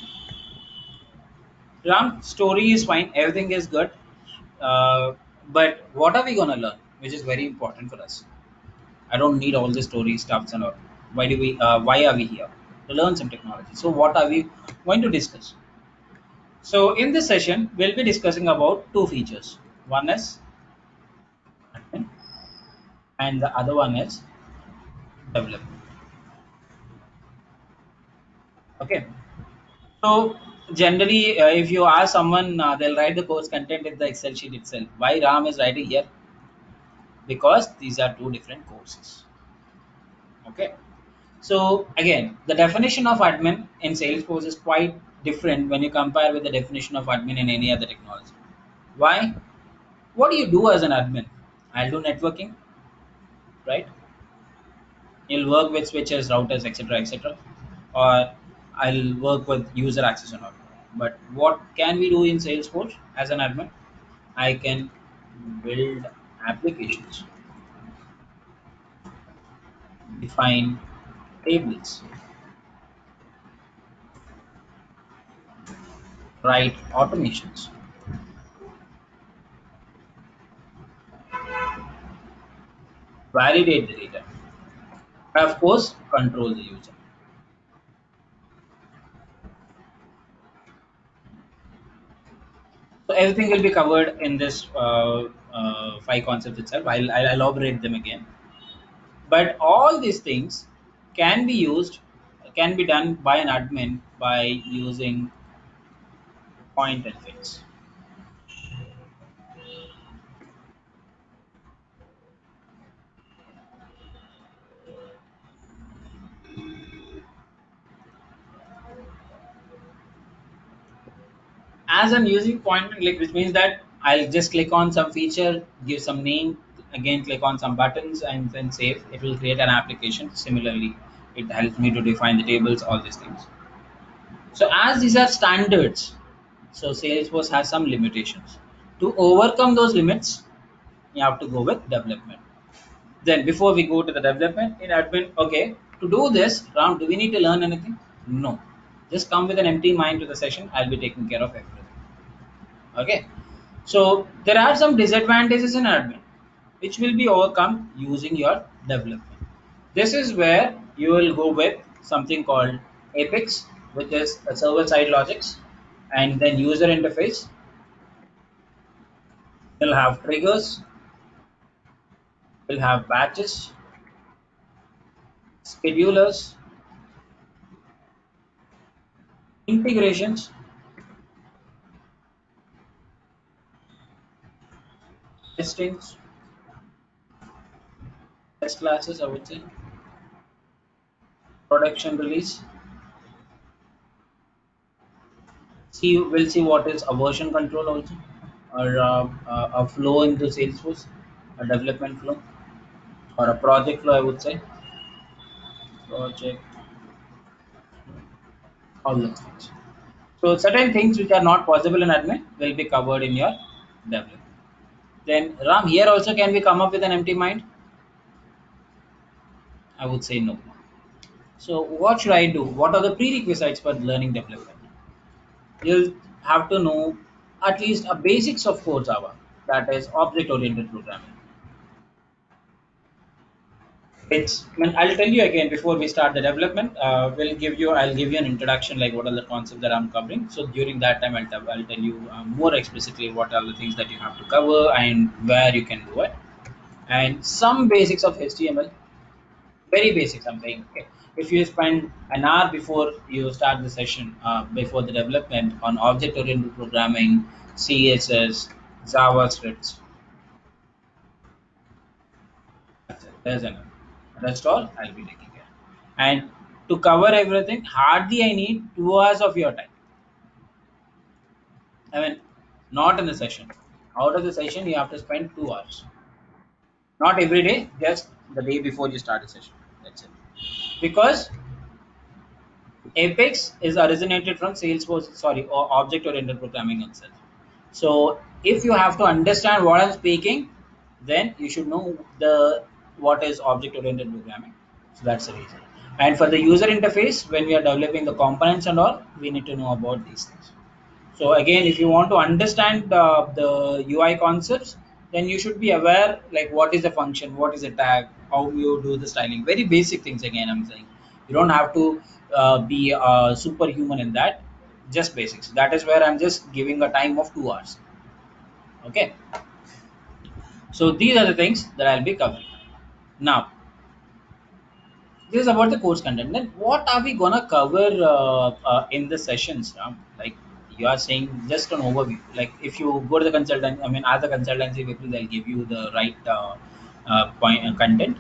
Ram, story is fine, everything is good, but what are we gonna learn? Which is very important for us. I don't need all the story stuffs and all. Why do we? Why are we here? To learn some technology. So what are we going to discuss? So in this session, we'll be discussing about two features. One is admin, and the other one is development. Okay. So generally, if you ask someone, they'll write the course content in the Excel sheet itself. Why Ram is writing here? Because these are two different courses. Okay. So again, the definition of admin in Salesforce is quite different when you compare with the definition of admin in any other technology. Why? What do you do as an admin? I'll do networking, right? You'll work with switches, routers, etc., etc., or I'll work with user access and all. But what can we do in Salesforce as an admin? I can build applications, define tables, write automations, validate the data, and of course, control the user. So everything will be covered in this five concepts itself. I'll elaborate them again. But all these things can be used, can be done by an admin by using point and fix. As I'm using point and click, which means that I'll just click on some feature, give some name, again click on some buttons, and then save. It will create an application. Similarly, it helps me to define the tables, all these things. So as these are standards, so Salesforce has some limitations. To overcome those limits, you have to go with development. Then before we go to the development in admin, okay, to do this, Ram, do we need to learn anything? No. Just come with an empty mind to the session. I'll be taking care of everything. Okay. So there are some disadvantages in admin, which will be overcome using your development. This is where you will go with something called Apex, which is a server-side logics, and then user interface. You'll have triggers, you'll have batches, schedulers, integrations, testings, test classes, I would say, production release. We'll see what is a version control also, or a flow into Salesforce, a development flow, or a project flow. I would say project, all those things. So certain things which are not possible in admin will be covered in your development. Then Ram, here also can we come up with an empty mind? I would say no. So what should I do? What are the prerequisites for learning development? You'll have to know at least a basics of core Java, that is object-oriented programming. It's, I mean, I'll tell you again before we start the development. I'll give you an introduction, like what are the concepts that I'm covering. So during that time, I'll tell you more explicitly what are the things that you have to cover and where you can do it, and some basics of HTML. Very basic something. Okay. If you spend an hour before you start the session, before the development on object-oriented programming, CSS, JavaScript, that's it. There's enough. Rest all I'll be taking care. And to cover everything, hardly I need 2 hours of your time. I mean, not in the session. Out of the session, you have to spend 2 hours. Not every day, just the day before you start the session. That's it. Because Apex is originated from Salesforce, sorry, or object-oriented programming itself. So if you have to understand what I'm speaking, then you should know the what is object-oriented programming. So that's the reason. And for the user interface, when we are developing the components and all, we need to know about these things. So again, if you want to understand the UI concepts, then you should be aware like what is the function, what is a tag, how you do the styling. Very basic things. Again, I'm saying you don't have to be superhuman in that. Just basics. That is where I'm just giving a time of 2 hours. Okay. So these are the things that I'll be covering. Now, this is about the course content. Then what are we gonna cover in the sessions? Like you are saying, just an overview. Like if you go to the consultant, I mean, as a consultancy people, they'll give you the right point content.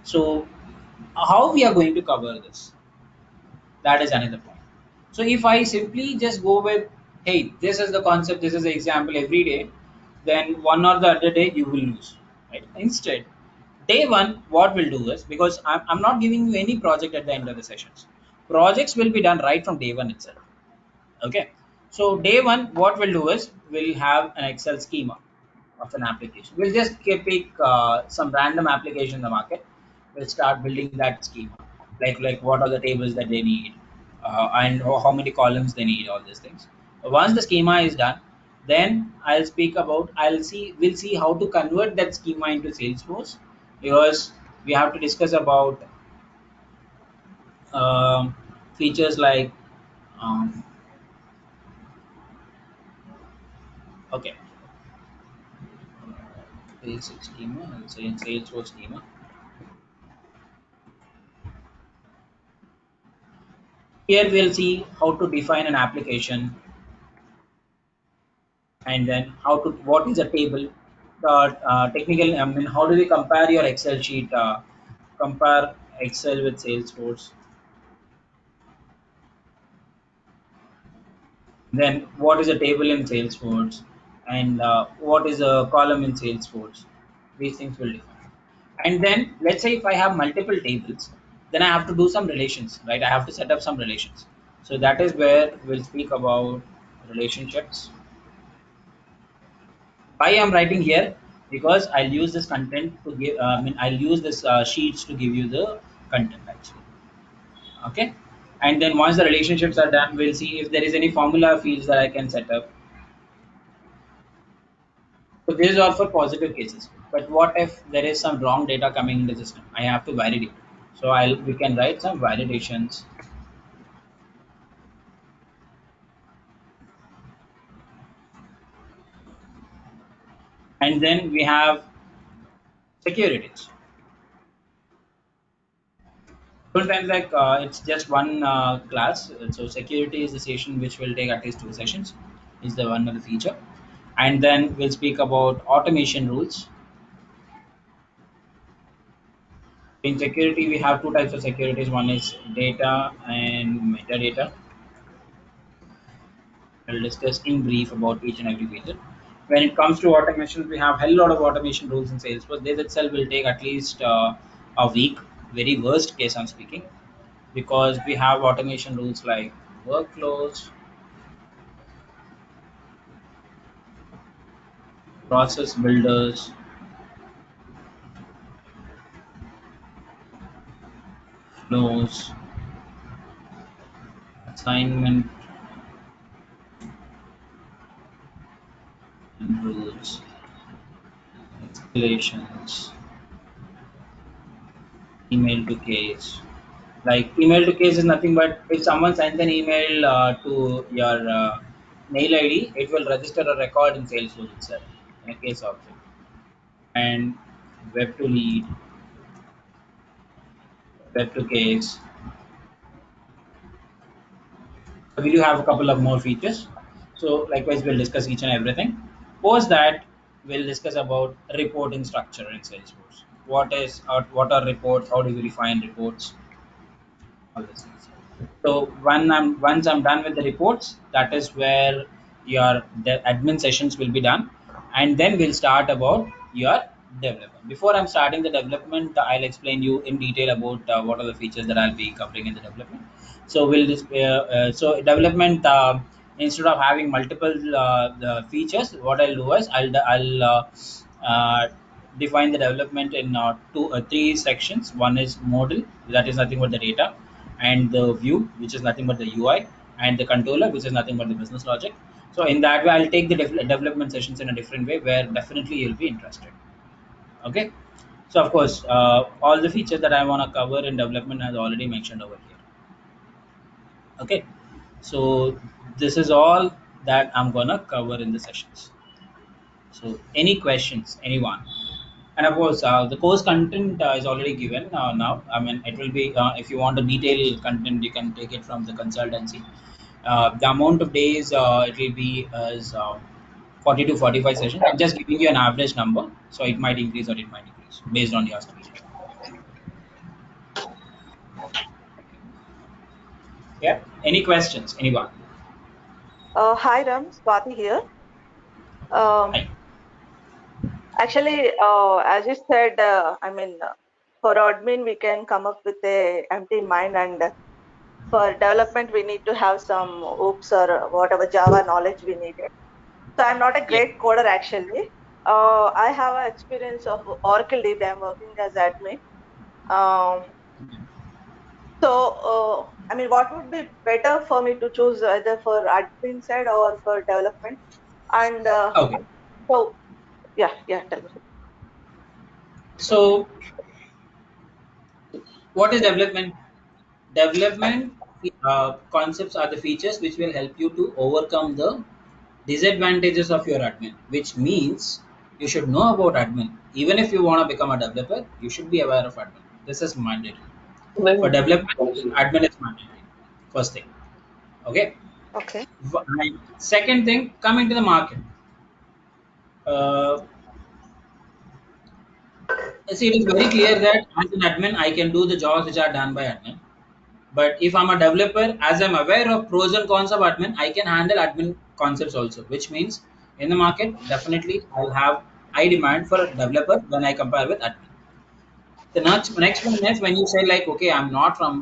So how we are going to cover this? That is another point. So if I simply just go with, hey, this is the concept, this is the example every day, then one or the other day you will lose. Right? Instead, day one, what we'll do is, because I'm not giving you any project at the end of the sessions. Projects will be done right from day one itself. Okay. So day one, what we'll do is we'll have an Excel schema of an application. We'll just pick some random application in the market. We'll start building that schema, like what are the tables that they need, and how many columns they need, all these things. Once the schema is done, then we'll see how to convert that schema into Salesforce, because we have to discuss about um, features like um, okay, basic schema. I'll say in Salesforce schema. Here we'll see how to define an application, and then how to what is a table. Technical, I mean, how do we compare your Excel sheet? Compare Excel with Salesforce. Then what is a table in Salesforce, and what is a column in Salesforce? These things will define. And then let's say if I have multiple tables, then I have to do some relations, right? I have to set up some relations. So that is where we'll speak about relationships. Why I'm writing here? Because I'll use this content to give, I mean, I'll use this sheets to give you the content actually. Okay. And then once the relationships are done, we'll see if there is any formula fields that I can set up. So this is all for positive cases. But what if there is some wrong data coming in the system? I have to validate. So we can write some validations, and then we have securities. Sometimes like it's just one class. So security is the session which will take at least 2 sessions. Is the one of the feature, and then we'll speak about automation rules. In security, we have two types of securities. One is data and metadata. I'll discuss in brief about each and every feature. When it comes to automation, we have a hell lot of automation rules in Salesforce. This itself will take at least a week. Very worst case, I'm speaking, because we have automation rules like workflows, process builders, flows, assignment and rules, escalations, email to case. Like email to case is nothing but if someone sends an email to your mail ID, it will register a record in Salesforce itself in a case object. And web to lead, web to case. So we do have a couple of more features. So likewise, we'll discuss each and everything. Post that, we'll discuss about reporting structure in Salesforce. What are reports? How do we define reports? All these things. So once I'm done with the reports, that is where your the admin sessions will be done, and then we'll start about your development. Before I'm starting the development, I'll explain you in detail about what are the features that I'll be covering in the development. So we'll just so development instead of having multiple the features, what I'll do is uh, define the development in three sections. One is model, that is nothing but the data, and the view, which is nothing but the UI, and the controller, which is nothing but the business logic. So in that way, I'll take the development sessions in a different way, where definitely you'll be interested. Okay. So of course, all the features that I want to cover in development has already mentioned over here. Okay. So this is all that I'm gonna cover in the sessions. So any questions, anyone? And of course, the course content is already given now. I mean, it will be if you want a detailed content, you can take it from the consultancy. The amount of days it will be is 40 to 45 sessions. I'm just giving you an average number, so it might increase or it might decrease based on your speed. Yeah. Any questions? Anyone? Hi Ram, Swati here. Um, Hi. Actually, as you said, for admin we can come up with a empty mind, and for development we need to have some oops or whatever Java knowledge we needed. So I'm not a Yeah. great coder actually. I have an experience of Oracle DB. I'm working as admin. Um, what would be better for me to choose either for admin side or for development? And Okay. so yeah, tell me. So what is development? Development concepts are the features which will help you to overcome the disadvantages of your admin, which means you should know about admin. Even if you want to become a developer, you should be aware of admin. This is mandatory. For development, admin is mandatory. First thing. Okay. Okay. Right. Second thing, coming to the market. Uh, See, it is very clear that as an admin, I can do the jobs which are done by admin. But if I'm a developer, as I'm aware of pros and cons of admin, I can handle admin concepts also, which means in the market, definitely I'll have high demand for a developer when I compare with admin. The next one is when you say like, okay, I'm not from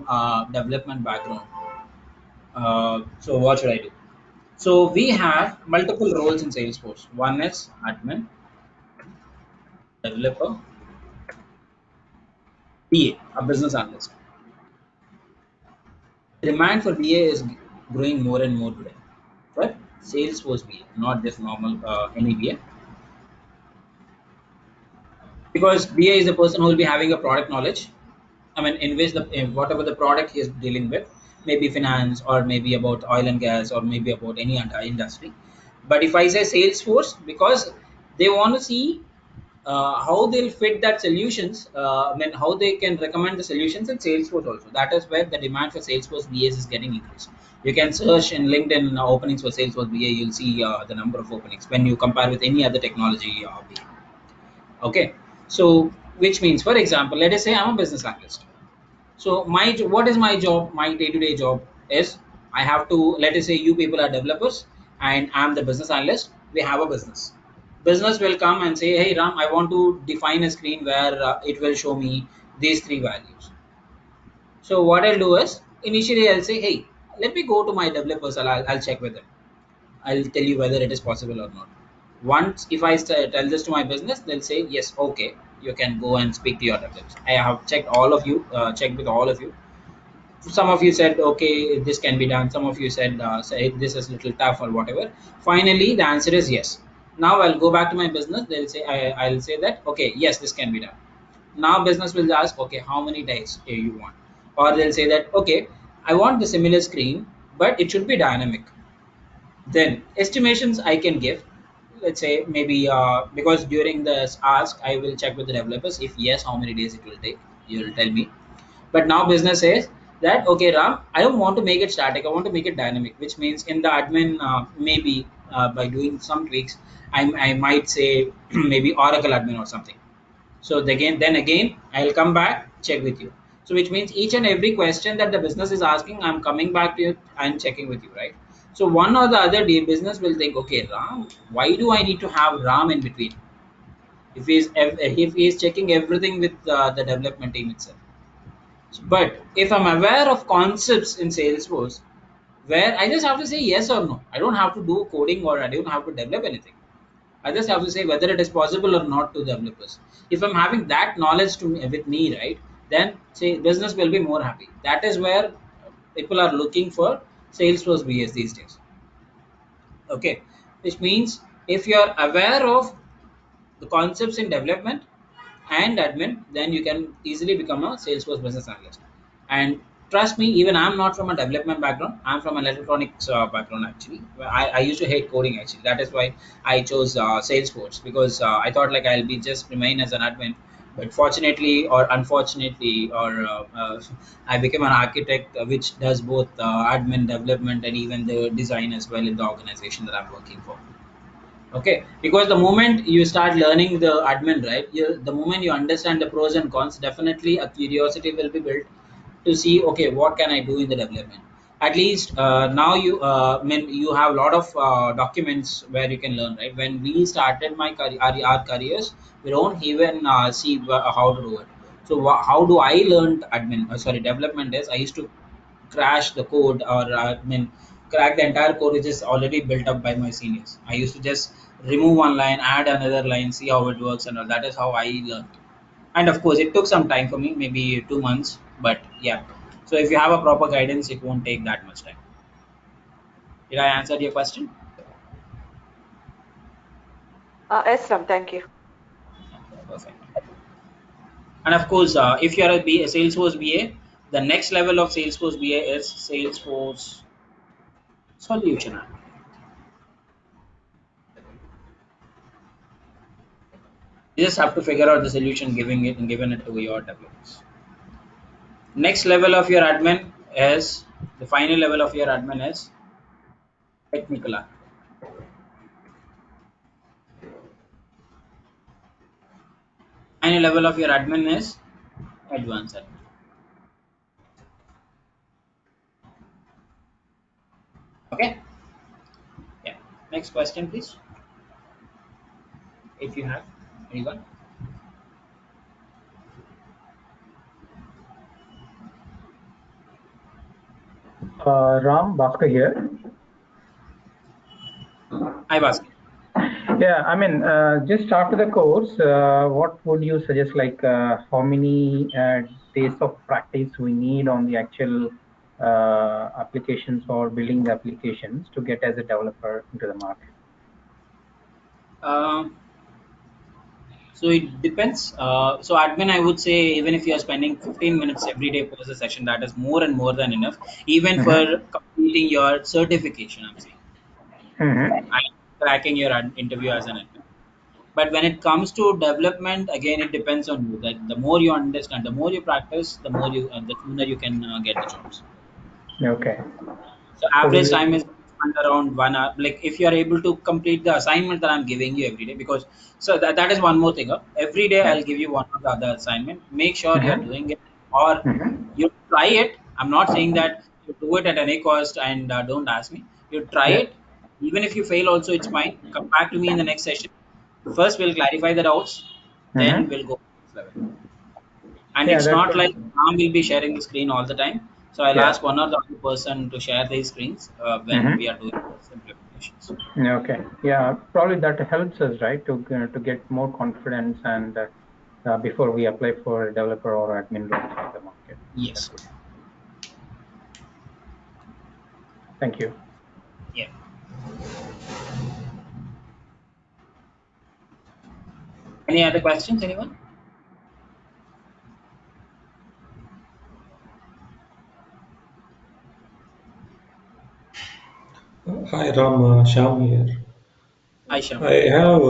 development background. So what should I do? So we have multiple roles in Salesforce. One is admin, developer, BA, a business analyst. Demand for BA is growing more and more today. But Salesforce BA, not just normal any BA, because BA is the person who will be having a product knowledge. I mean, in which the whatever the product he is dealing with, maybe finance or maybe about oil and gas or maybe about any other industry. But if I say Salesforce, because they want to see how they'll fit that solutions, I mean, how they can recommend the solutions in Salesforce also. That is where the demand for Salesforce BAs is getting increased. You can search in LinkedIn openings for Salesforce BA, you'll see the number of openings when you compare with any other technology BA. Okay, so Which means, for example, let us say I'm a business analyst. So what is my job? My day-to-day job is I have to, let us say you people are developers and I'm the business analyst. We have a business. Business will come and say, hey Ram, I want to define a screen where it will show me these three values. So what I'll do is initially I'll say, hey, let me go to my developers. I'll check with them. I'll tell you whether it is possible or not. Once if tell this to my business, they'll say yes, okay, you can go and speak to your developers. I have checked all of you, checked with all of you. Some of you said okay, this can be done. Some of you said say this is little tough or whatever. Finally the answer is yes. Now I'll go back to my business. They'll say I'll say that okay, yes, this can be done. Now business will ask okay, how many days you want, or they'll say that okay, I want the similar screen but it should be dynamic. Then estimations I can give. Let's say maybe because during this ask I will check with the developers, if yes, how many days it will take, you will tell me. But now business says that okay Ram, I don't want to make it static, I want to make it dynamic, which means in the admin maybe by doing some tweaks I might say maybe Oracle admin or something. So then again I'll come back check with you. So which means each and every question that the business is asking, I'm coming back to you and checking with you, right? So one or the other day business will think, okay Ram, why do I need to have Ram in between if he's checking everything with the development team itself. But if I'm aware of concepts in Salesforce, where I just have to say yes or no, I don't have to do coding or I don't have to develop anything. I just have to say whether it is possible or not to developers. If I'm having that knowledge to me, with me, right, then say business will be more happy. That is where people are looking for Salesforce BS these days. Okay, which means if you are aware of the concepts in development and admin, then you can easily become a Salesforce business analyst. And trust me, even I'm not from a development background. I'm from an electronics background actually. I used to hate coding actually. That is why I chose Salesforce because I thought like I'll be just remain as an admin. But fortunately or unfortunately, I became an architect, which does both admin, development, and even the design as well in the organization that I'm working for. Okay, because the moment you start learning the admin, right, the moment you understand the pros and cons, definitely a curiosity will be built to see okay, what can I do in the development. At least now I mean you have a lot of documents where you can learn, right? When we started our careers, we don't even see how to do it. So how do I learn admin, sorry, development is I used to crash the code, or I mean crack the entire code which is already built up by my seniors. I used to just remove one line, add another line, see how it works, and all. That is how I learned. And of course, it took some time for me, maybe 2 months, but yeah. So if you have a proper guidance, it won't take that much time. Did I answer your question? Yes, Ram, thank you. Perfect. And of course, if you are a Salesforce BA, the next level of Salesforce BA is Salesforce Solution Architect. You just have to figure out the solution, giving it and giving it to your developers. Next level of your admin is the final level of your admin is technical architect. Final level of your admin is advanced admin. Okay. Yeah. Next question, please. If you have anyone. Ram Bhaskar here. I was. Yeah, I mean, just after the course, what would you suggest? Like, how many days of practice we need on the actual applications or building the applications to get as a developer into the market? Um, so it depends. So admin, I would say even if you are spending 15 minutes every day per session, that is more and more than enough. Even for Mm-hmm. completing your certification, I'm saying. Mm-hmm. And cracking your interview as an admin. But when it comes to development, again, it depends on you. That the more you understand, the more you practice, the sooner you can get the jobs. Okay. So So average we. time is under around 1 hour. Like if you are able to complete the assignment that I'm giving you every day, because so that is one more thing. Every day Yeah. I'll give you one or the other assignment. Make sure you're Mm-hmm. doing it, or Mm-hmm. you try it. I'm not saying that you do it at any cost and don't ask me. You try Yeah. it. Even if you fail, also it's fine. Come back to me in the next session. First, we'll clarify the doubts. Then Mm-hmm. we'll go next level. And Yeah, it's that not could. like Ram will be sharing the screen all the time. So I'll Yeah. ask one or the other person to share their screens when we are Mm-hmm. doing these implementations. Okay. Yeah, probably that helps us, right, to get more confidence and before we apply for a developer or admin roles in the market. That Yes. could. Thank you. Yeah. Any other questions, anyone? Hi Ram, Shyam here. Aisha. I have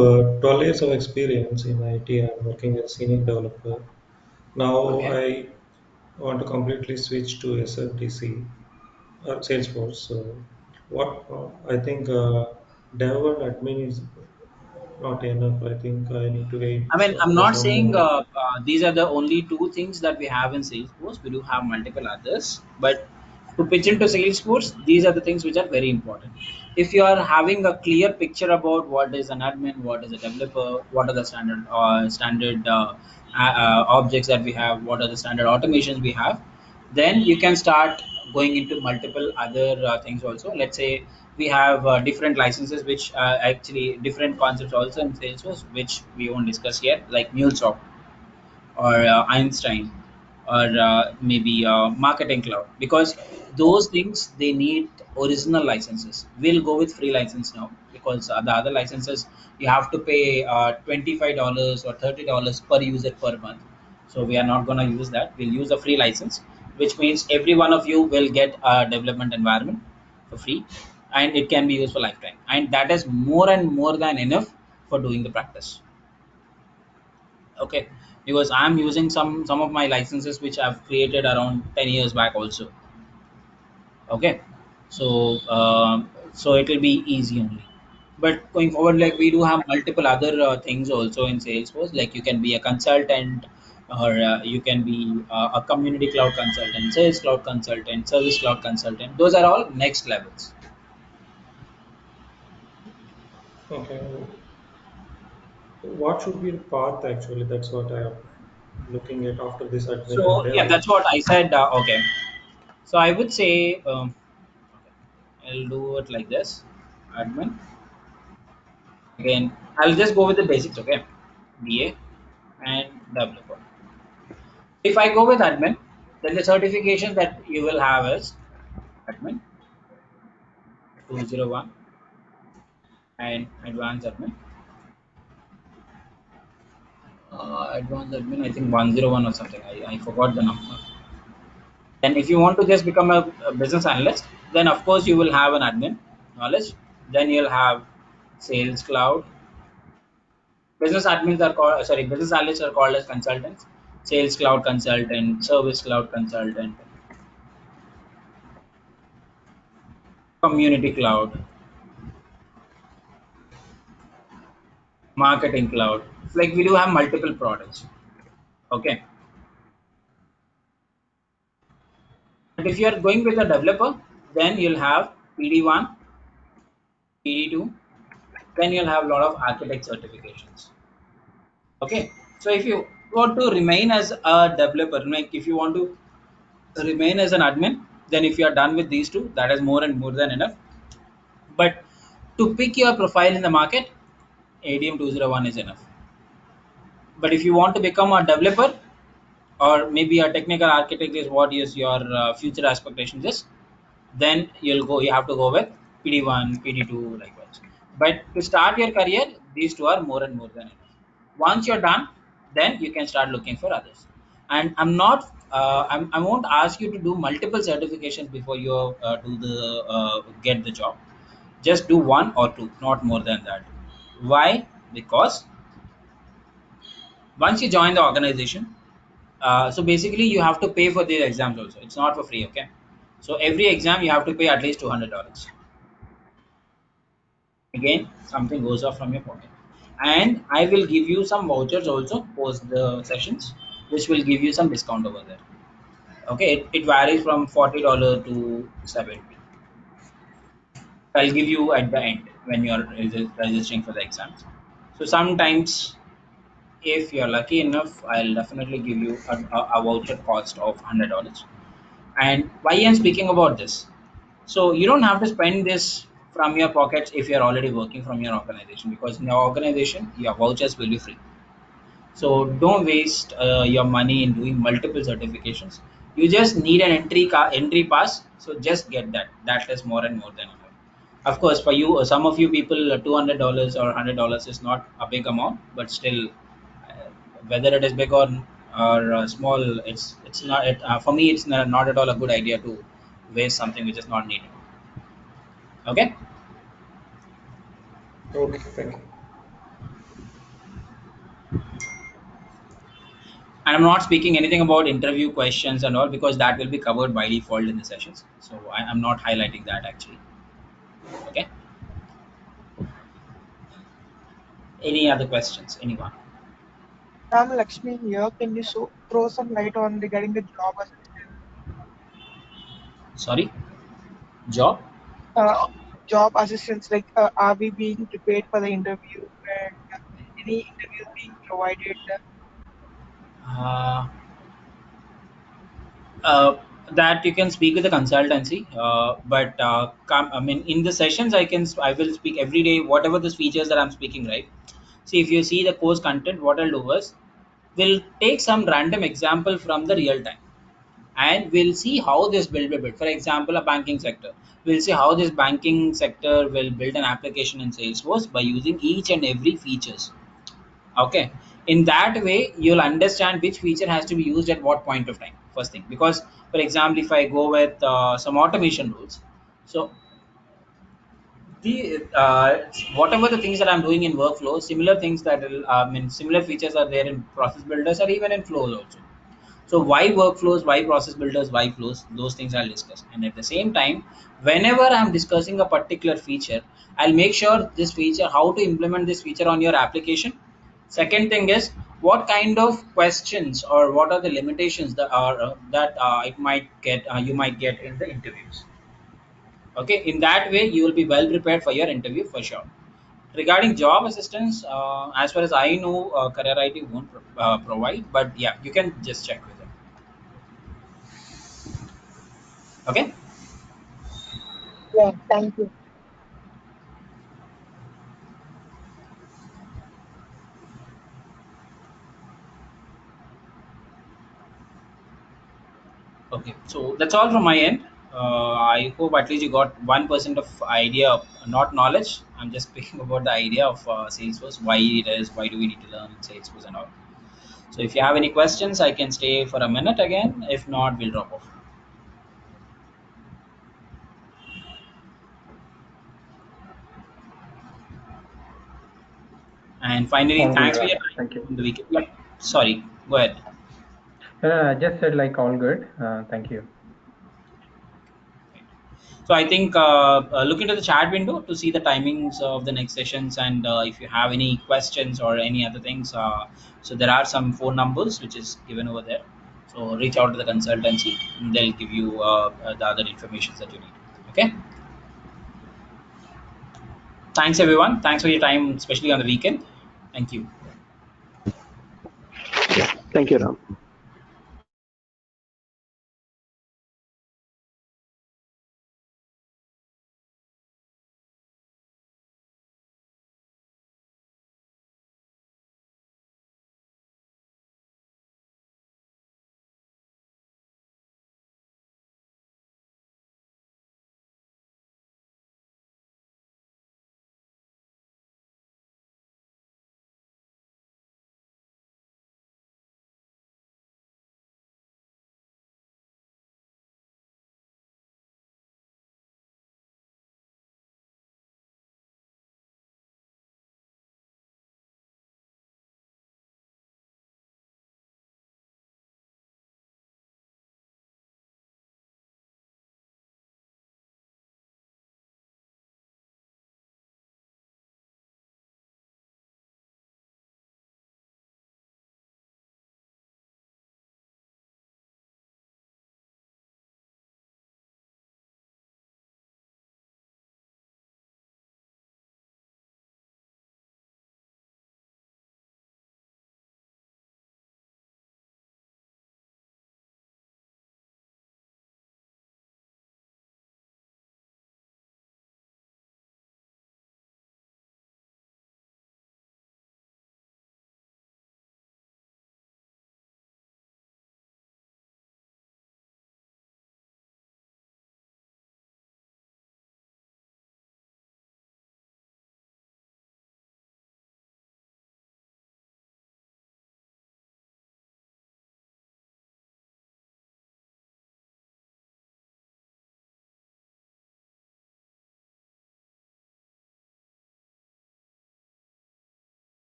12 years of experience in IT. I'm working as a senior developer. Now Okay. I want to completely switch to SFDC or Salesforce. So what I think dev and admin is not enough. I think I need to wait I mean, I'm for not some saying more. these are the only two things that we have in Salesforce. We do have multiple others, but to pitch into Salesforce, these are the things which are very important. If you are having a clear picture about what is an admin, what is a developer, what are the standard objects that we have, what are the standard automations we have, then you can start going into multiple other things also. Let's say we have different licenses which actually different concepts also in Salesforce which we won't discuss here, like MuleSoft or Einstein or maybe Marketing Cloud, because those things they need original licenses. We'll go with free license now because the other licenses you have to pay $25 or $30 per user per month. So we are not going to use that. We'll use a free license, which means every one of you will get a development environment for free, and it can be used for lifetime. And that is more and more than enough for doing the practice. Okay, because I'm using some of my licenses which I've created around 10 years back also. Okay, so so it will be easy only. But going forward, like we do have multiple other things also in Salesforce. Like you can be a consultant, or you can be a community cloud consultant, sales cloud consultant, service cloud consultant. Those are all next levels. Okay, what should be the path actually? That's what I'm looking at after this admin and So yeah, dev. that's what I said. Okay, so I would say I'll do it like this: admin. Again, I'll just go with the basics, okay? BA and developer. If I go with admin, then the certification that you will have is admin 201 and advanced admin. Advanced admin, I think 101 or something. I forgot the number. Then, if you want to just become a business analyst, then of course you will have an admin knowledge. Then you'll have sales cloud. Business analysts are called as consultants. Sales cloud consultant, service cloud consultant, community cloud, marketing cloud. It's like we do have multiple products. Okay. But if you are going with a developer, then you'll have PD1, PD2, then you'll have a lot of architect certifications. Okay. So if you want to remain as a developer, like if you want to remain as an admin, then if you are done with these two, that is more and more than enough. But to pick your profile in the market, ADM 201 is enough. But if you want to become a developer, or maybe a technical architect is what is your future expectations is, then you have to go with PD1, PD2, likewise. But to start your career, these two are more and more than enough. Once you're done, then you can start looking for others. And I won't ask you to do multiple certifications before you do the get the job. Just do one or two, not more than that. Why? Because once you join the organization, so basically you have to pay for the exams also. It's not for free, okay? So every exam you have to pay at least $200. Again, something goes off from your pocket. And I will give you some vouchers also post the sessions, which will give you some discount over there. Okay, it varies from $40 to 70. I'll give you at the end when you're registering for the exams. So sometimes, if you're lucky enough, I'll definitely give you a voucher cost of $100. And why I'm speaking about this? So you don't have to spend this from your pockets if you're already working from your organization, because in your organization your vouchers will be free. So don't waste your money in doing multiple certifications. You just need an entry pass. So just get that. That is more and more than enough. Of course, for you, some of you people, $200 or $100 is not a big amount, but still, whether it is big or small, it's not. For me, it's not at all a good idea to waste something which is not needed. Okay. Okay, thank you. And I'm not speaking anything about interview questions and all, because that will be covered by default in the sessions. So I'm not highlighting that actually. Okay. Any other questions? Anyone? I'm Lakshmi here. Can you throw some light on regarding the job Sorry. Job. uh, job assistance? Like, are we being prepared for the interview and any interviews being provided? Uh, uh, that you can speak with the consultancy, but I mean, in the sessions, I will speak every day whatever the features that I'm speaking. Right. See, if you see the course content, what I'll do is we'll take some random example from the real time, and we'll see how this will be built. For example, a banking sector. We'll see how this banking sector will build an application in Salesforce by using each and every features. Okay. In that way, you'll understand which feature has to be used at what point of time. First thing, because for example, if I go with some automation rules, so the whatever the things that I'm doing in workflow, similar things that will, I mean, similar features are there in process builders or even in flows also. So why workflows, why process builders, why flows, those things I'll discuss. And at the same time, whenever I'm discussing a particular feature, I'll make sure this feature, how to implement this feature on your application. Second thing is what kind of questions or what are the limitations that it might get you might get in the interviews. Okay, in that way you will be well prepared for your interview for sure. Regarding job assistance, as far as I know, Career IT won't provide, but yeah, you can just check with them. Okay. Yeah, thank you. Okay, so that's all from my end. I hope at least you got 1% of idea, not knowledge. I'm just speaking about the idea of Salesforce, why it is, why do we need to learn Salesforce and all. So if you have any questions, I can stay for a minute again. If not, we'll drop off. And finally, All good. thanks for your time Thank you. in the weekend. Yep. Sorry, go ahead. Just said like all good. Thank you. So I think look into the chat window to see the timings of the next sessions, and if you have any questions or any other things, so there are some phone numbers which is given over there. So reach out to the consultancy, and they'll give you the other information that you need. Okay. Thanks everyone. Thanks for your time, especially on the weekend. Thank you. Thank you, Ram.